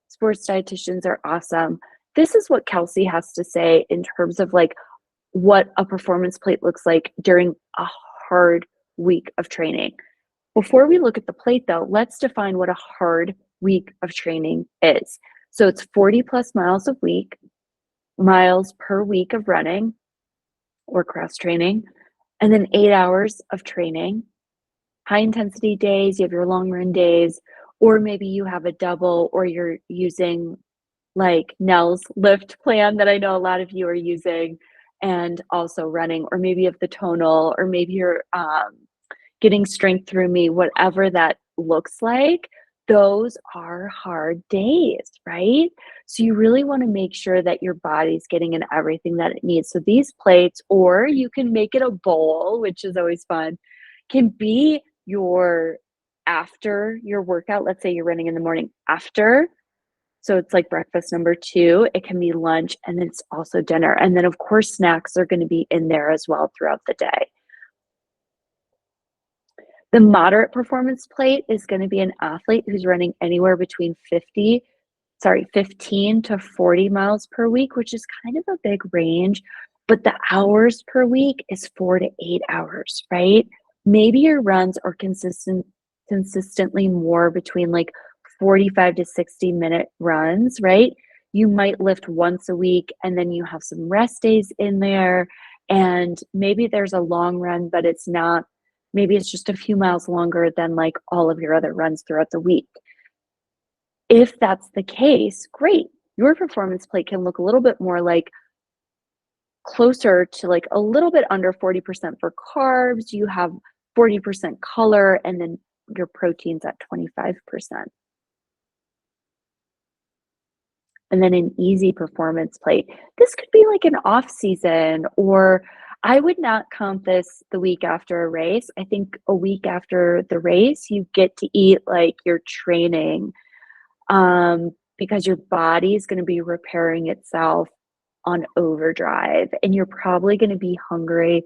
[SPEAKER 1] sports dietitians are awesome. This is what Kelsey has to say in terms of like what a performance plate looks like during a hard week of training. Before we look at the plate though, let's define what a hard week of training is. So it's 40 plus miles per week of running or cross training, and then 8 hours of training. High intensity days, you have your long run days, or maybe you have a double, or you're using like Nell's lift plan that I know a lot of you are using and also running, or maybe you have the tonal, or maybe you're getting strength through me, whatever that looks like. Those are hard days, right? So you really want to make sure that your body's getting in everything that it needs. So these plates, or you can make it a bowl, which is always fun, can be your after your workout. Let's say you're running in the morning after. So it's like breakfast number 2. It can be lunch, and then it's also dinner. And then of course, snacks are going to be in there as well throughout the day. The moderate performance plate is going to be an athlete who's running anywhere between 15 to 40 miles per week, which is kind of a big range, but the hours per week is 4 to 8 hours, right? Maybe your runs are consistently more between like 45 to 60-minute runs, right? You might lift once a week and then you have some rest days in there, and maybe there's a long run, but it's not, maybe it's just a few miles longer than like all of your other runs throughout the week. If that's the case, great. Your performance plate can look a little bit more like closer to like a little bit under 40% for carbs. You have 40% color, and then your protein's at 25%. And then an easy performance plate. This could be like an off season, or I would not count this the week after a race. I think a week after the race, you get to eat like your training, because your body is going to be repairing itself on overdrive and you're probably going to be hungry.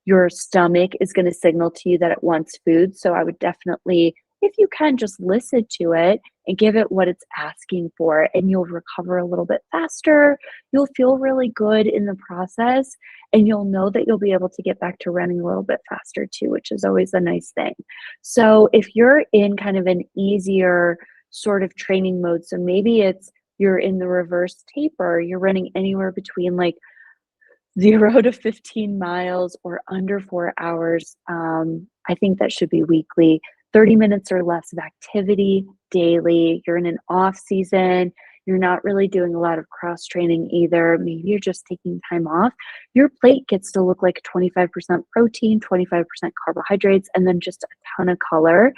[SPEAKER 1] Your stomach is going to signal to you that it wants food. So I would definitely, if you can, just listen to it and give it what it's asking for, and you'll recover a little bit faster. You'll feel really good in the process, and you'll know that you'll be able to get back to running a little bit faster too, which is always a nice thing. So if you're in kind of an easier sort of training mode, so maybe you're in the reverse taper, you're running anywhere between like 0 to 15 miles or under 4 hours. I think that should be weekly, 30 minutes or less of activity daily. You're in an off season. You're not really doing a lot of cross training either. Maybe you're just taking time off. Your plate gets to look like 25% protein, 25% carbohydrates, and then just a ton of color,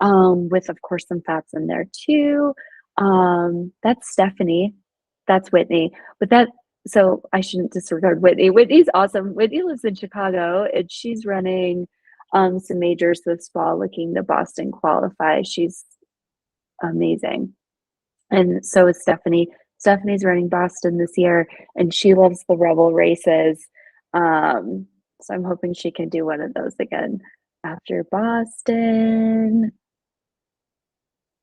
[SPEAKER 1] with, of course, some fats in there too. That's Stephanie. That's Whitney. So I shouldn't disregard Whitney. Whitney's awesome. Whitney lives in Chicago, and she's running some majors this fall, looking to Boston qualify. She's amazing. And so is Stephanie. Stephanie's running Boston this year, and she loves the Rebel races. So I'm hoping she can do one of those again after Boston.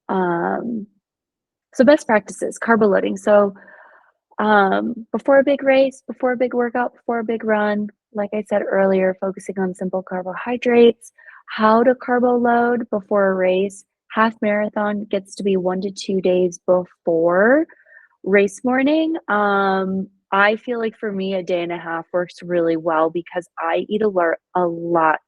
[SPEAKER 1] So best practices, carbo loading. So before a big race, before a big workout, before a big run, like I said earlier, focusing on simple carbohydrates. How to carbo load before a race. Half marathon gets to be 1 to 2 days before race morning. I feel like for me, a day and a half works really well because I eat a lot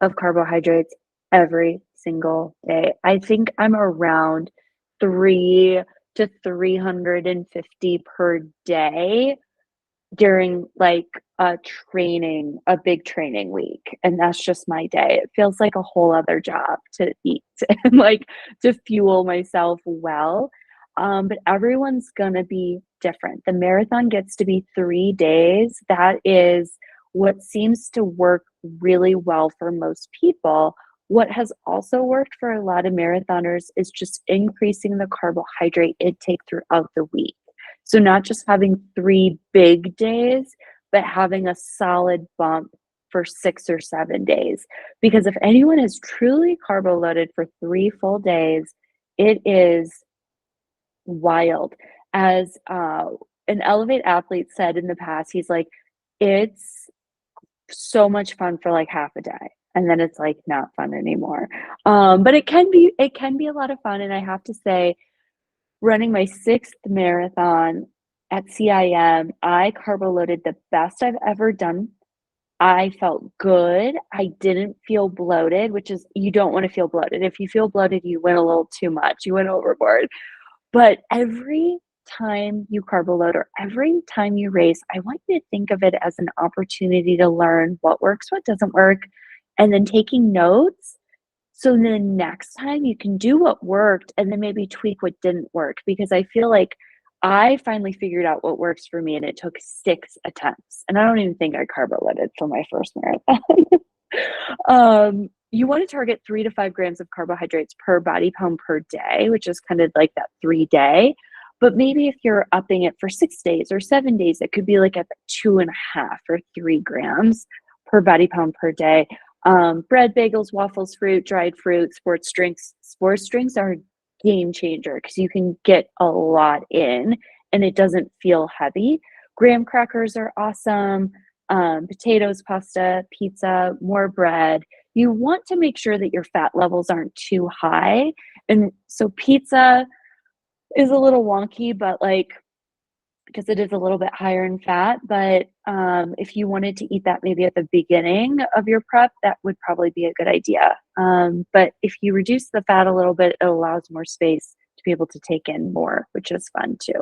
[SPEAKER 1] of carbohydrates every single day. I think I'm around 3 to 350 per day during like a big training week. And that's just my day. It feels like a whole other job to eat and like to fuel myself well. But everyone's gonna be different. The marathon gets to be 3 days. That is what seems to work really well for most people. What has also worked for a lot of marathoners is just increasing the carbohydrate intake throughout the week. So not just having 3 big days, but having a solid bump for 6 or 7 days. Because if anyone is truly carbo loaded for 3 full days, it is wild. As an Elevate athlete said in the past, he's like, it's so much fun for like half a day, and then it's like not fun anymore. But it can be a lot of fun. And I have to say, running my 6th marathon at CIM, I carbo loaded the best I've ever done. I felt good. I didn't feel bloated, which is, you don't want to feel bloated. If you feel bloated, you went a little too much. You went overboard. But every time you carbo load or every time you race, I want you to think of it as an opportunity to learn what works, what doesn't work, and then taking notes. So the next time you can do what worked and then maybe tweak what didn't work. Because I feel like I finally figured out what works for me, and it took 6 attempts. And I don't even think I carbo loaded for my first marathon. You want to target 3 to 5 grams of carbohydrates per body pound per day, which is kind of like that 3-day. But maybe if you're upping it for 6 days or 7 days, it could be like at 2.5 or 3 grams per body pound per day. Bread, bagels, waffles, fruit, dried fruit, sports drinks. Sports drinks are a game changer because you can get a lot in and it doesn't feel heavy. Graham crackers are awesome. Potatoes, pasta, pizza, more bread. You want to make sure that your fat levels aren't too high. And so pizza is a little wonky, but like, because it is a little bit higher in fat. But if you wanted to eat that maybe at the beginning of your prep, that would probably be a good idea. But if you reduce the fat a little bit, it allows more space to be able to take in more, which is fun too.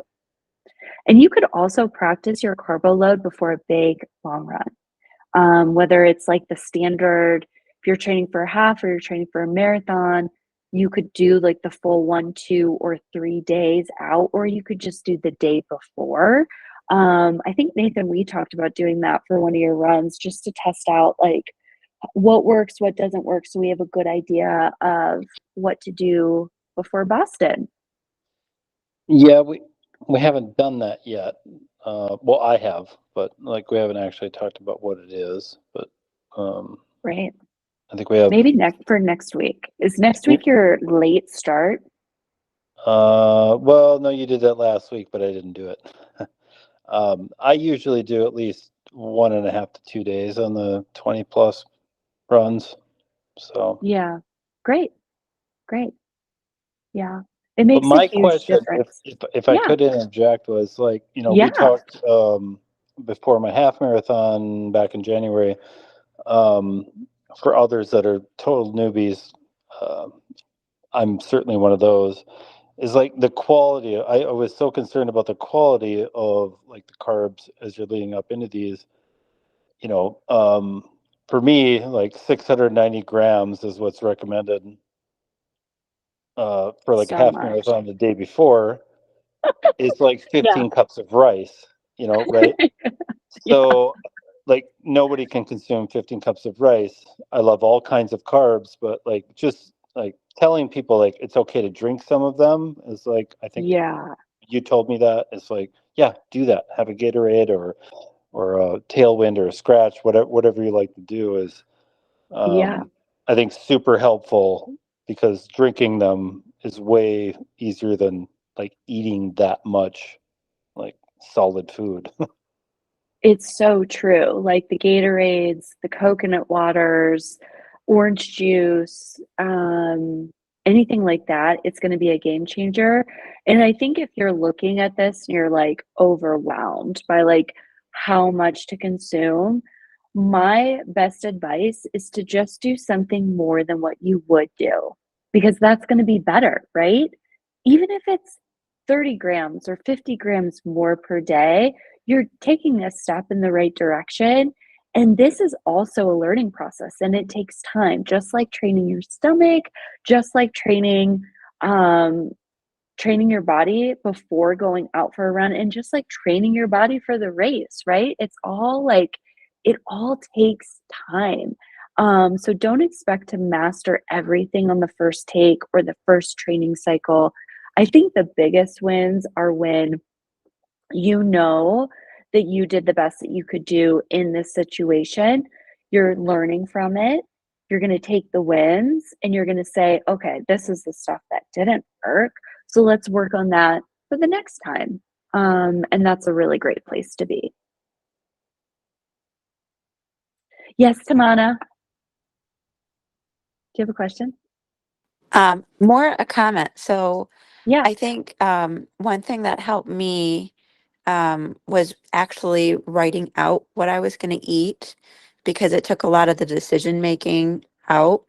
[SPEAKER 1] And you could also practice your carbo load before a big long run, whether it's like the standard, if you're training for a half or you're training for a marathon, you could do like the full 1, 2, or 3 days out, or you could just do the day before. I think Nathan, we talked about doing that for one of your runs just to test out like what works, what doesn't work, so we have a good idea of what to do before Boston.
[SPEAKER 3] Yeah, we haven't done that yet. Well, I have, but like we haven't actually talked about what it is. But
[SPEAKER 1] Right.
[SPEAKER 3] I think we have.
[SPEAKER 1] Maybe next week. Is next week your late start?
[SPEAKER 3] Well, no, you did that last week, but I didn't do it. I usually do at least 1.5 to 2 days on the 20 plus runs. So
[SPEAKER 1] Yeah. Great. Great. Yeah. It
[SPEAKER 3] but
[SPEAKER 1] makes a
[SPEAKER 3] my
[SPEAKER 1] huge
[SPEAKER 3] question,
[SPEAKER 1] difference.
[SPEAKER 3] if I
[SPEAKER 1] Yeah.
[SPEAKER 3] could interject, was like, we
[SPEAKER 1] Yeah.
[SPEAKER 3] talked before my half marathon back in January. Um, for others that are total newbies, I'm certainly one of those. Is like the quality. I was so concerned about the quality of like the carbs as you're leading up into these. You know, for me, like 690 grams is what's recommended for like a
[SPEAKER 1] So
[SPEAKER 3] half
[SPEAKER 1] much.
[SPEAKER 3] marathon the day before. It's like
[SPEAKER 1] Yeah.
[SPEAKER 3] 15 cups of rice, right?
[SPEAKER 1] Yeah.
[SPEAKER 3] So, like, nobody can consume 15 cups of rice. I love all kinds of carbs, but like, just like telling people like it's okay to drink some of them is like, I think
[SPEAKER 1] Yeah.
[SPEAKER 3] you told me that. It's like, yeah, do that. Have a Gatorade or a Tailwind or a Scratch, whatever you like to do is,
[SPEAKER 1] Yeah.
[SPEAKER 3] I think super helpful because drinking them is way easier than like eating that much like solid food.
[SPEAKER 1] It's so true. Like the Gatorades, the coconut waters, orange juice, anything like that, it's going to be a game changer. And I think if you're looking at this and you're like overwhelmed by like how much to consume, my best advice is to just do something more than what you would do because that's going to be better, right? Even if it's 30 grams or 50 grams more per day, you're taking a step in the right direction. And this is also a learning process and it takes time, just like training your stomach, just like um, training your body before going out for a run and just like training your body for the race, right? It's all like, it all takes time. So don't expect to master everything on the first take or the first training cycle. I think the biggest wins are when you know that you did the best that you could do in this situation. You're learning from it. You're going to take the wins and you're going to say, okay, this is the stuff that didn't work. So let's work on that for the next time. And that's a really great place to be. Yes, Tamana, do you have a question?
[SPEAKER 4] More a comment. So
[SPEAKER 1] Yeah.
[SPEAKER 4] I think one thing that helped me was actually writing out what I was going to eat because it took a lot of the decision making out,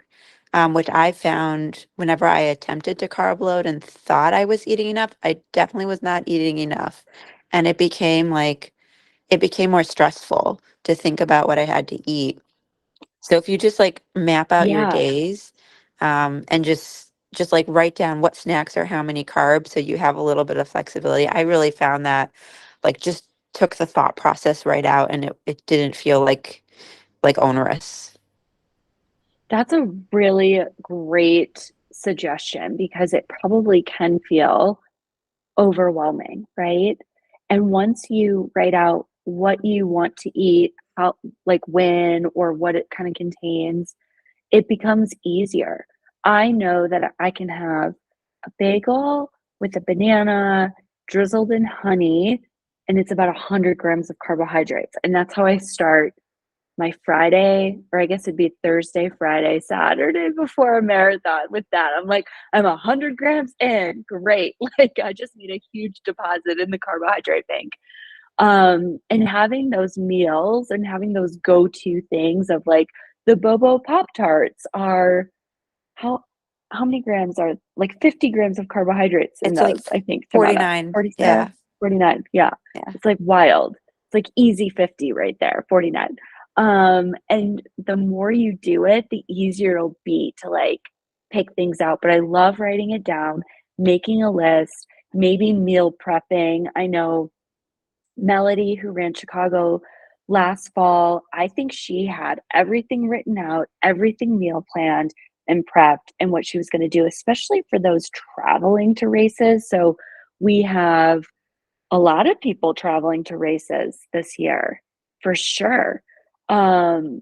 [SPEAKER 4] which I found whenever I attempted to carb load and thought I was eating enough, I definitely was not eating enough. And it became more stressful to think about what I had to eat. So if you just like map out your
[SPEAKER 1] Yeah.
[SPEAKER 4] days, and just like write down what snacks are how many carbs so you have a little bit of flexibility. I really found that like just took the thought process right out and it didn't feel like onerous.
[SPEAKER 1] That's a really great suggestion because it probably can feel overwhelming, right? And once you write out what you want to eat, how, like when or what it kind of contains, it becomes easier. I know that I can have a bagel with a banana drizzled in honey, and it's about 100 grams of carbohydrates. And that's how I start my Friday, or I guess it'd be Thursday, Friday, Saturday before a marathon with that. I'm like, I'm 100 grams in. Great. Like, I just need a huge deposit in the carbohydrate bank. And having those meals and having those go-to things of like the Bobo Pop Tarts are how how many grams are like 50 grams of carbohydrates in
[SPEAKER 4] It's like
[SPEAKER 1] those, I think, Tamara.
[SPEAKER 4] 49.
[SPEAKER 1] 47,
[SPEAKER 4] Yeah.
[SPEAKER 1] 49. Yeah.
[SPEAKER 4] Yeah.
[SPEAKER 1] It's like wild. It's like easy 50 right there, 49. And the more you do it, the easier it'll be to like pick things out. But I love writing it down, making a list, maybe meal prepping. I know Melody, who ran Chicago last fall, I think she had everything written out, everything meal planned and prepped, and what she was going to do, especially for those traveling to races. So we have a lot of people traveling to races this year, for sure. Um,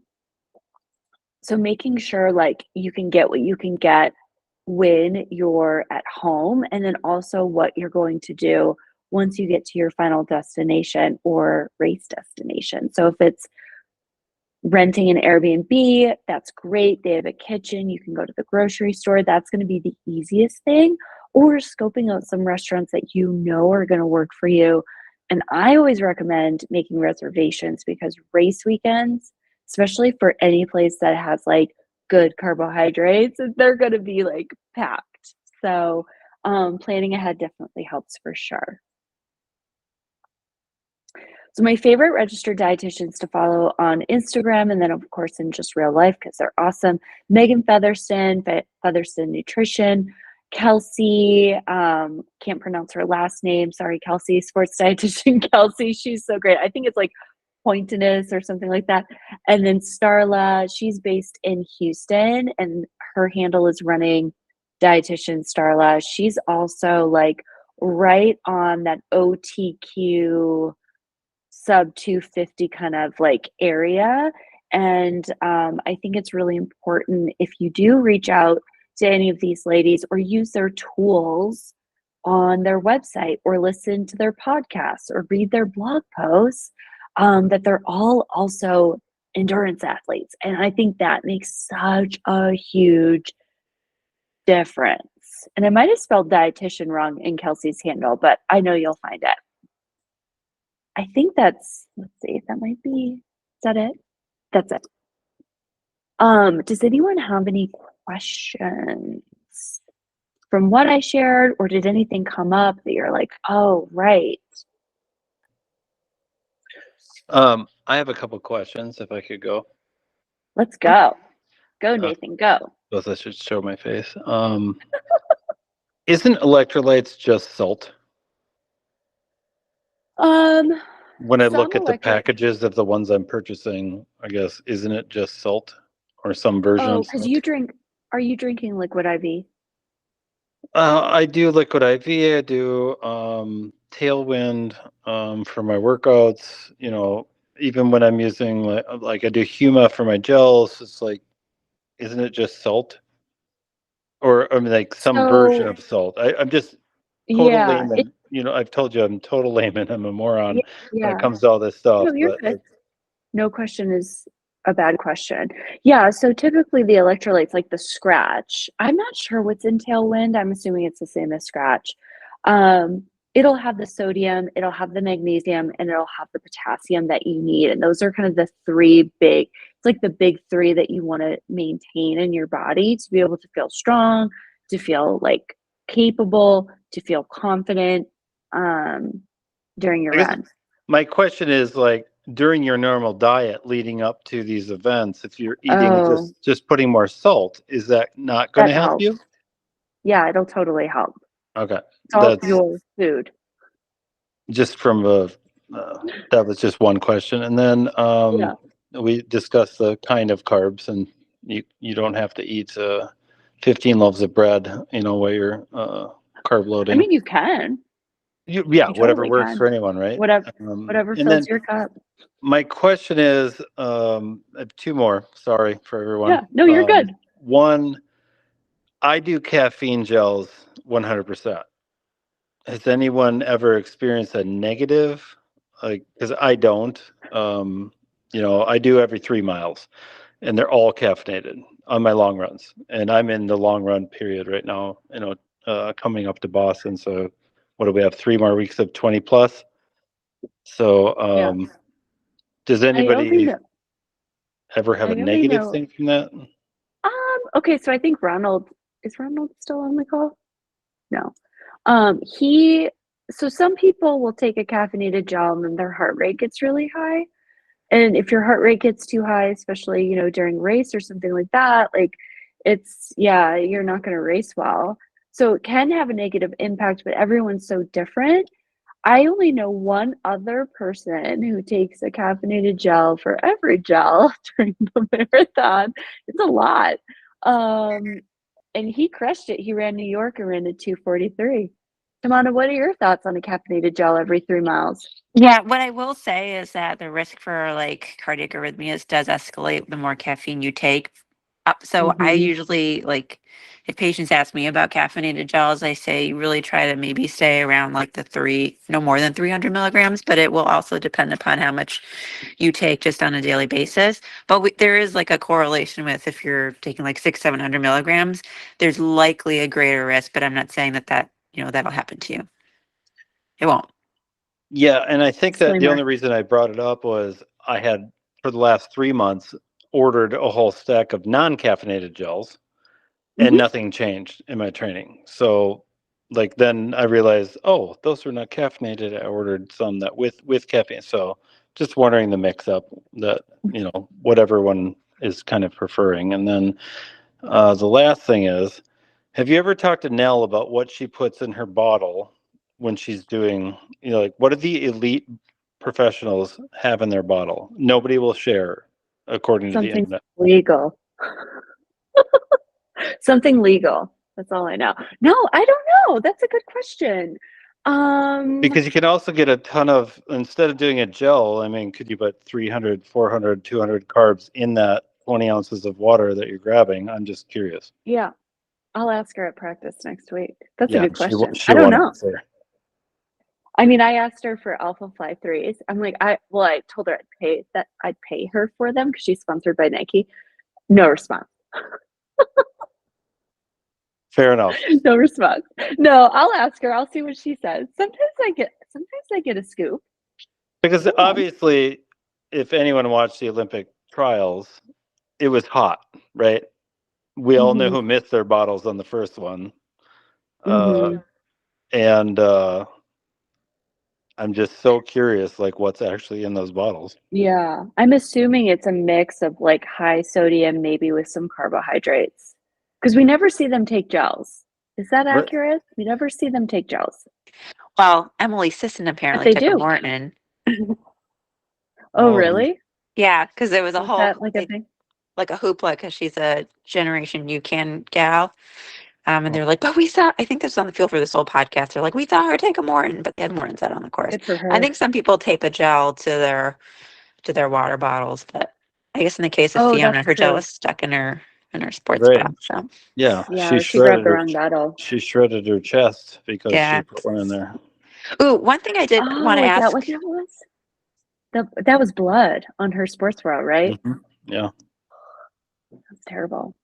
[SPEAKER 1] so making sure like you can get what you can get when you're at home, and then also what you're going to do once you get to your final destination or race destination. So if it's renting an Airbnb, that's great. They have a kitchen. You can go to the grocery store. That's going to be the easiest thing. Or scoping out some restaurants that you know are going to work for you. And I always recommend making reservations, because race weekends, especially for any place that has like good carbohydrates, they're going to be like packed. So planning ahead definitely helps for sure. So my favorite registered dietitians to follow on Instagram, and then of course in just real life, because they're awesome: Megan Featherston, Featherston Nutrition, Kelsey, can't pronounce her last name, sorry Kelsey, sports dietitian Kelsey, she's so great. I think it's like Pointinus or something like that. And then Starla, she's based in Houston, and her handle is running dietitian Starla. She's also like right on that OTQ sub 250 kind of like area. And I think it's really important, if you do reach out to any of these ladies or use their tools on their website or listen to their podcasts or read their blog posts, that they're all also endurance athletes. And I think that makes such a huge difference. And I might have spelled dietitian wrong in Kelsey's handle, but I know you'll find it. I think that's, let's see, that might be, is that it? That's it. Does anyone have any questions from what I shared, or did anything come up that you're like, oh, right?
[SPEAKER 3] I have a couple questions if I could go.
[SPEAKER 1] Let's go. Go, Nathan, go.
[SPEAKER 3] Both I should show my face. Isn't electrolytes just salt? When I look at the packages of the ones I'm purchasing, I guess, isn't it just salt or some version of
[SPEAKER 1] because
[SPEAKER 3] salt?
[SPEAKER 1] you drink, are you drinking liquid IV?
[SPEAKER 3] I do liquid IV. I do Tailwind for my workouts. You know, even when I'm using like I do Huma for my gels, it's like, isn't it just salt? Or I mean, like some version
[SPEAKER 1] So,
[SPEAKER 3] of salt. I'm just total
[SPEAKER 1] yeah,
[SPEAKER 3] layman. You know, I've told you I'm total layman. I'm a moron when it
[SPEAKER 1] yeah.
[SPEAKER 3] comes to all this stuff.
[SPEAKER 1] No, you're
[SPEAKER 3] But
[SPEAKER 1] good. No question is a bad question. Yeah, so typically the electrolytes, like the Scratch, I'm not sure what's in Tailwind. I'm assuming it's the same as Scratch. It'll have the sodium, it'll have the magnesium, and it'll have the potassium that you need. And those are kind of the three big, it's like the big three that you want to maintain in your body to be able to feel strong, to feel like capable, to feel confident during your
[SPEAKER 3] I guess
[SPEAKER 1] run.
[SPEAKER 3] my question is like during your normal diet leading up to these events, if you're eating
[SPEAKER 1] Oh,
[SPEAKER 3] just putting more salt, is that not going
[SPEAKER 1] that
[SPEAKER 3] to help
[SPEAKER 1] helps.
[SPEAKER 3] you?
[SPEAKER 1] Yeah, it'll totally help.
[SPEAKER 3] Okay,
[SPEAKER 1] It's all
[SPEAKER 3] that's
[SPEAKER 1] your food.
[SPEAKER 3] just from that was just one question, and then
[SPEAKER 1] Yeah.
[SPEAKER 3] we discussed the kind of carbs, and you don't have to eat 15 loaves of bread, you know, while you're carb
[SPEAKER 1] I
[SPEAKER 3] loading.
[SPEAKER 1] mean, you can.
[SPEAKER 3] Yeah,
[SPEAKER 1] You
[SPEAKER 3] whatever
[SPEAKER 1] totally
[SPEAKER 3] works
[SPEAKER 1] can.
[SPEAKER 3] for anyone, right?
[SPEAKER 1] Whatever
[SPEAKER 3] And then
[SPEAKER 1] fills your cup.
[SPEAKER 3] my question is, I have two more. Sorry for everyone.
[SPEAKER 1] Yeah. No, you're good.
[SPEAKER 3] One, I do caffeine gels 100%. Has anyone ever experienced a negative? Like, because I don't. You know, I do every 3 miles, and they're all caffeinated on my long runs. And I'm in the long run period right now. You know, coming up to Boston. So, what do we have? 3 more weeks of 20 plus. So,
[SPEAKER 1] Yeah.
[SPEAKER 3] does
[SPEAKER 1] I only
[SPEAKER 3] anybody
[SPEAKER 1] know.
[SPEAKER 3] ever have
[SPEAKER 1] I
[SPEAKER 3] a
[SPEAKER 1] only
[SPEAKER 3] negative
[SPEAKER 1] know.
[SPEAKER 3] thing from that?
[SPEAKER 1] Okay, so I think Ronald, is Ronald still on the call? No. So some people will take a caffeinated gel and then their heart rate gets really high. And if your heart rate gets too high, especially, during race or something like that, like yeah, you're not going to race well. So it can have a negative impact, but everyone's so different. I only know one other person who takes a caffeinated gel for every gel during the marathon. It's a lot. Um, and he crushed it. He ran New York and ran at 2:43. Tamana, what are your thoughts on a caffeinated gel every 3 miles?
[SPEAKER 4] Yeah, what I will say is that the risk for like cardiac arrhythmias does escalate the more caffeine you take. So I
[SPEAKER 1] Mm-hmm.
[SPEAKER 4] usually like if patients ask me about caffeinated gels, I say really try to maybe stay around like no more than 300 milligrams, but it will also depend upon how much you take just on a daily basis. But there is like a correlation with if you're taking like 700 milligrams, there's likely a greater risk, but I'm not saying that'll happen to you. It won't.
[SPEAKER 3] Yeah, and I think that the
[SPEAKER 1] Disclaimer.
[SPEAKER 3] only reason I brought it up was I had, for the last 3 months, ordered a whole stack of non-caffeinated gels, and
[SPEAKER 1] Mm-hmm.
[SPEAKER 3] nothing changed in my training. So, like, then I realized, oh, those are not caffeinated. I ordered some that with caffeine. So, just wondering the mix up that what everyone is kind of preferring. And then the last thing is, have you ever talked to Nell about what she puts in her bottle when she's doing, like what do the elite professionals have in their bottle? Nobody will share, according to the
[SPEAKER 1] Something
[SPEAKER 3] internet.
[SPEAKER 1] legal. Something legal. That's all I know. No, I don't know. That's a good question. Um,
[SPEAKER 3] Because you can also get a ton of, instead of doing a gel, I mean, could you put 300, 400, 200 carbs in that 20 ounces of water that you're grabbing? I'm just curious.
[SPEAKER 1] yeah, I'll ask her at practice next week. That's a
[SPEAKER 3] Yeah,
[SPEAKER 1] good question.
[SPEAKER 3] she
[SPEAKER 1] I don't
[SPEAKER 3] won't
[SPEAKER 1] know.
[SPEAKER 3] answer.
[SPEAKER 1] I mean, I asked her for Alpha Fly threes. I'm like, I told her I'd pay her for them because she's sponsored by Nike. No response.
[SPEAKER 3] Fair enough.
[SPEAKER 1] No response. No, I'll ask her. I'll see what she says. Sometimes I get a scoop.
[SPEAKER 3] Because
[SPEAKER 1] You know.
[SPEAKER 3] obviously, if anyone watched the Olympic trials, it was hot, right? We all know
[SPEAKER 1] Mhm.
[SPEAKER 3] who missed their bottles on the first one. Uh,
[SPEAKER 1] Mhm.
[SPEAKER 3] and I'm just so curious, like, what's actually in those bottles.
[SPEAKER 1] Yeah. I'm assuming it's a mix of like high sodium, maybe with some carbohydrates. Because we never see them take gels. Is that
[SPEAKER 3] Right.
[SPEAKER 1] accurate? We never see them take gels.
[SPEAKER 4] Well, Emily Sisson
[SPEAKER 1] But
[SPEAKER 4] apparently
[SPEAKER 1] they
[SPEAKER 4] took a
[SPEAKER 1] do.
[SPEAKER 4] Morton.
[SPEAKER 1] Oh,
[SPEAKER 3] Oh,
[SPEAKER 1] really?
[SPEAKER 4] Yeah, because there was a
[SPEAKER 1] Was
[SPEAKER 4] whole
[SPEAKER 1] that like a thing?
[SPEAKER 4] like a hoopla because she's a Generation You Can gal. And
[SPEAKER 3] oh,
[SPEAKER 4] they're like, but we saw, I think this was on the field for this whole podcast. They're like, we saw her take a Morton, but they had Morton's out on the course.
[SPEAKER 1] Good for
[SPEAKER 4] I
[SPEAKER 1] her.
[SPEAKER 4] think some people tape a gel to their water bottles, but I guess in the case of
[SPEAKER 1] Oh,
[SPEAKER 4] Fiona,
[SPEAKER 1] that's
[SPEAKER 4] her gel
[SPEAKER 1] true.
[SPEAKER 4] was stuck in her sports
[SPEAKER 3] right.
[SPEAKER 4] bra. So
[SPEAKER 3] Yeah,
[SPEAKER 1] Yeah, or she grabbed the wrong bottle.
[SPEAKER 3] she shredded her chest because she
[SPEAKER 4] yeah.
[SPEAKER 3] put one in there.
[SPEAKER 4] Ooh, one thing I did want
[SPEAKER 1] Oh,
[SPEAKER 4] to
[SPEAKER 1] is that what
[SPEAKER 4] ask.
[SPEAKER 1] that was? That was blood on her sports bra, right?
[SPEAKER 3] Yeah.
[SPEAKER 1] That's terrible.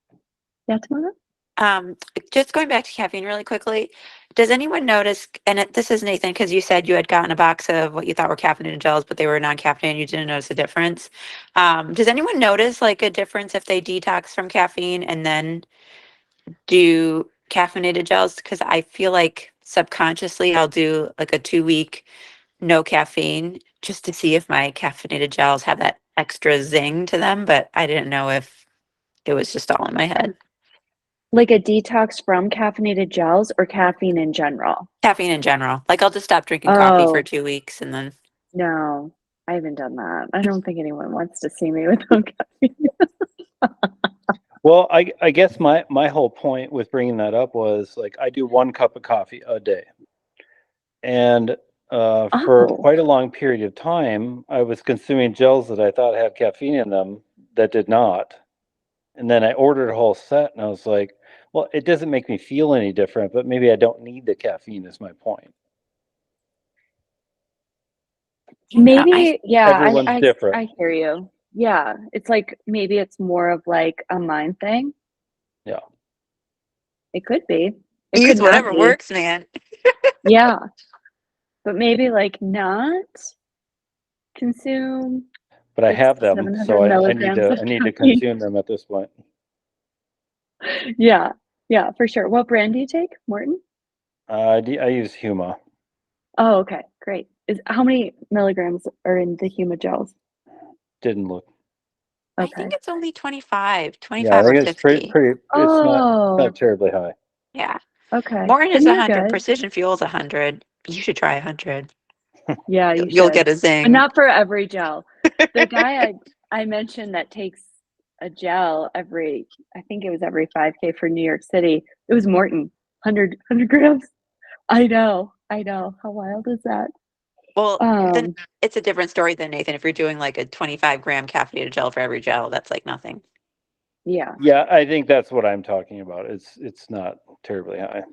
[SPEAKER 1] Yeah, Tamara?
[SPEAKER 4] Um, just going back to caffeine really quickly, does anyone notice, and this is Nathan, because you said you had gotten a box of what you thought were caffeinated gels, but they were non-caffeinated, you didn't notice a difference. Does anyone notice like a difference if they detox from caffeine and then do caffeinated gels? Because I feel like subconsciously I'll do like a 2 week no caffeine just to see if my caffeinated gels have that extra zing to them, but I didn't know if it was just all in my head.
[SPEAKER 1] Like a detox from caffeinated gels or caffeine in general?
[SPEAKER 4] Caffeine in general. Like I'll just stop drinking coffee for
[SPEAKER 1] Oh,
[SPEAKER 4] 2 weeks and then
[SPEAKER 1] no. I haven't done that. I don't think anyone wants to see me without caffeine.
[SPEAKER 3] Well, I guess my whole point with bringing that up was like I do 1 cup of coffee a day, and for
[SPEAKER 1] Oh,
[SPEAKER 3] quite a long period of time, I was consuming gels that I thought had caffeine in them that did not. And then I ordered a whole set, and I was like, well, it doesn't make me feel any different, but maybe I don't need the caffeine. Is my point.
[SPEAKER 4] yeah, I
[SPEAKER 1] maybe, yeah,
[SPEAKER 3] Everyone's different.
[SPEAKER 1] I hear you. Yeah, it's like maybe it's more of like a mind thing.
[SPEAKER 3] Yeah.
[SPEAKER 1] It could be. It could
[SPEAKER 4] use
[SPEAKER 1] not
[SPEAKER 4] whatever
[SPEAKER 1] be.
[SPEAKER 4] works, man.
[SPEAKER 1] Yeah, but maybe like not consume
[SPEAKER 3] But I
[SPEAKER 1] six
[SPEAKER 3] have
[SPEAKER 1] to
[SPEAKER 3] them,
[SPEAKER 1] seven
[SPEAKER 3] so
[SPEAKER 1] hundred milligrams of
[SPEAKER 3] I need to
[SPEAKER 1] caffeine.
[SPEAKER 3] consume them at this point.
[SPEAKER 1] Yeah, yeah, for sure. What brand do you take, Morton?
[SPEAKER 3] I use Huma.
[SPEAKER 1] Oh, okay, great. Is how many milligrams are in the Huma gels?
[SPEAKER 3] Didn't look.
[SPEAKER 4] I
[SPEAKER 1] Okay.
[SPEAKER 4] think it's only 25,
[SPEAKER 3] Yeah, I
[SPEAKER 4] 25 or
[SPEAKER 3] think it's
[SPEAKER 4] 50.
[SPEAKER 3] pretty. It's
[SPEAKER 1] Oh,
[SPEAKER 3] not terribly high.
[SPEAKER 4] Yeah.
[SPEAKER 1] okay.
[SPEAKER 4] Morton is
[SPEAKER 1] Then you're
[SPEAKER 4] 100.
[SPEAKER 1] good.
[SPEAKER 4] Precision Fuel is 100. You should try 100.
[SPEAKER 1] Yeah, you
[SPEAKER 4] You'll
[SPEAKER 1] should.
[SPEAKER 4] get a
[SPEAKER 1] But
[SPEAKER 4] zing.
[SPEAKER 1] not for every gel. The guy I mentioned that takes a gel every, I think it was every 5K for New York City. It was Morton, 100 grams. I know. How wild is that?
[SPEAKER 4] Well, then
[SPEAKER 1] Um,
[SPEAKER 4] it's a different story than Nathan. If you're doing like a 25-gram caffeinated gel for every gel, that's like nothing.
[SPEAKER 1] yeah,
[SPEAKER 3] Yeah, I think that's what I'm talking about. It's not terribly high.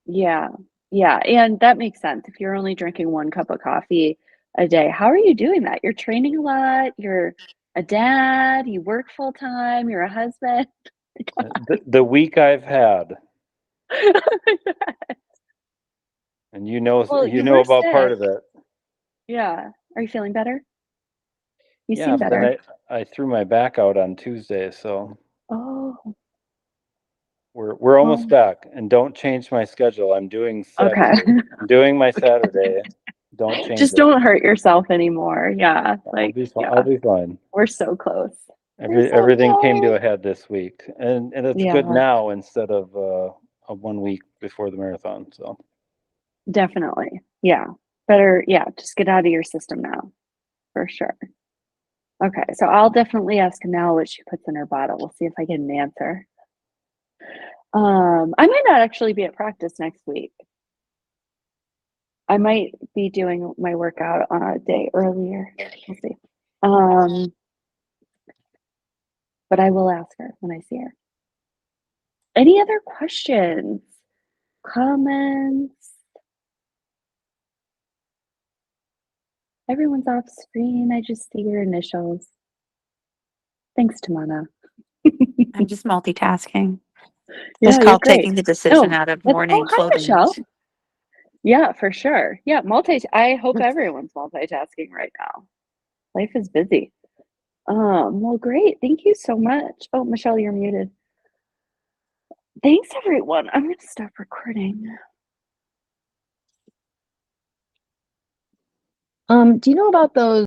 [SPEAKER 1] yeah, yeah. And that makes sense. If you're only drinking 1 cup of coffee a day, how are you doing that? You're training a lot, you're a dad, you work full time, you're a husband.
[SPEAKER 3] The week I've had, and
[SPEAKER 1] Well,
[SPEAKER 3] you
[SPEAKER 1] you
[SPEAKER 3] know
[SPEAKER 1] were
[SPEAKER 3] about part
[SPEAKER 1] sick.
[SPEAKER 3] of it.
[SPEAKER 1] Yeah. Are you feeling better? You
[SPEAKER 3] Yeah,
[SPEAKER 1] seem
[SPEAKER 3] but then
[SPEAKER 1] better.
[SPEAKER 3] I threw my back out on Tuesday, so
[SPEAKER 1] Oh,
[SPEAKER 3] we're almost
[SPEAKER 1] oh,
[SPEAKER 3] back. And don't change my schedule. I'm doing
[SPEAKER 1] okay.
[SPEAKER 3] Saturday. I'm doing my Saturday. Don't change
[SPEAKER 1] Just
[SPEAKER 3] it.
[SPEAKER 1] don't hurt yourself anymore. Yeah.
[SPEAKER 3] I'll
[SPEAKER 1] Like,
[SPEAKER 3] be fine. I'll
[SPEAKER 1] yeah,
[SPEAKER 3] be fine.
[SPEAKER 1] we're so close. We're so
[SPEAKER 3] Everything came to
[SPEAKER 1] close.
[SPEAKER 3] a head this week, and it's good
[SPEAKER 1] Yeah,
[SPEAKER 3] now instead of a 1 week before the marathon. So
[SPEAKER 1] definitely. Yeah. Better, yeah, just get out of your system now, for sure. Okay, so I'll definitely ask Nell what she puts in her bottle. We'll see if I get an answer. I might not actually be at practice next week. I might be doing my workout on a day earlier. We'll see. But I will ask her when I see her. Any other questions? Comments? Everyone's off screen. I just see your initials. Thanks, Tamana.
[SPEAKER 4] I'm just multitasking.
[SPEAKER 1] Yeah,
[SPEAKER 4] It's
[SPEAKER 1] you're
[SPEAKER 4] called
[SPEAKER 1] great.
[SPEAKER 4] taking the decision
[SPEAKER 1] Oh,
[SPEAKER 4] out of
[SPEAKER 1] oh,
[SPEAKER 4] morning
[SPEAKER 1] hi,
[SPEAKER 4] clothing.
[SPEAKER 1] Michelle. Yeah, for sure. Yeah, I hope everyone's multitasking right now. Life is busy. Well, great. Thank you so much. Oh, Michelle, you're muted. Thanks, everyone. I'm going to stop recording.
[SPEAKER 6] Do you know about those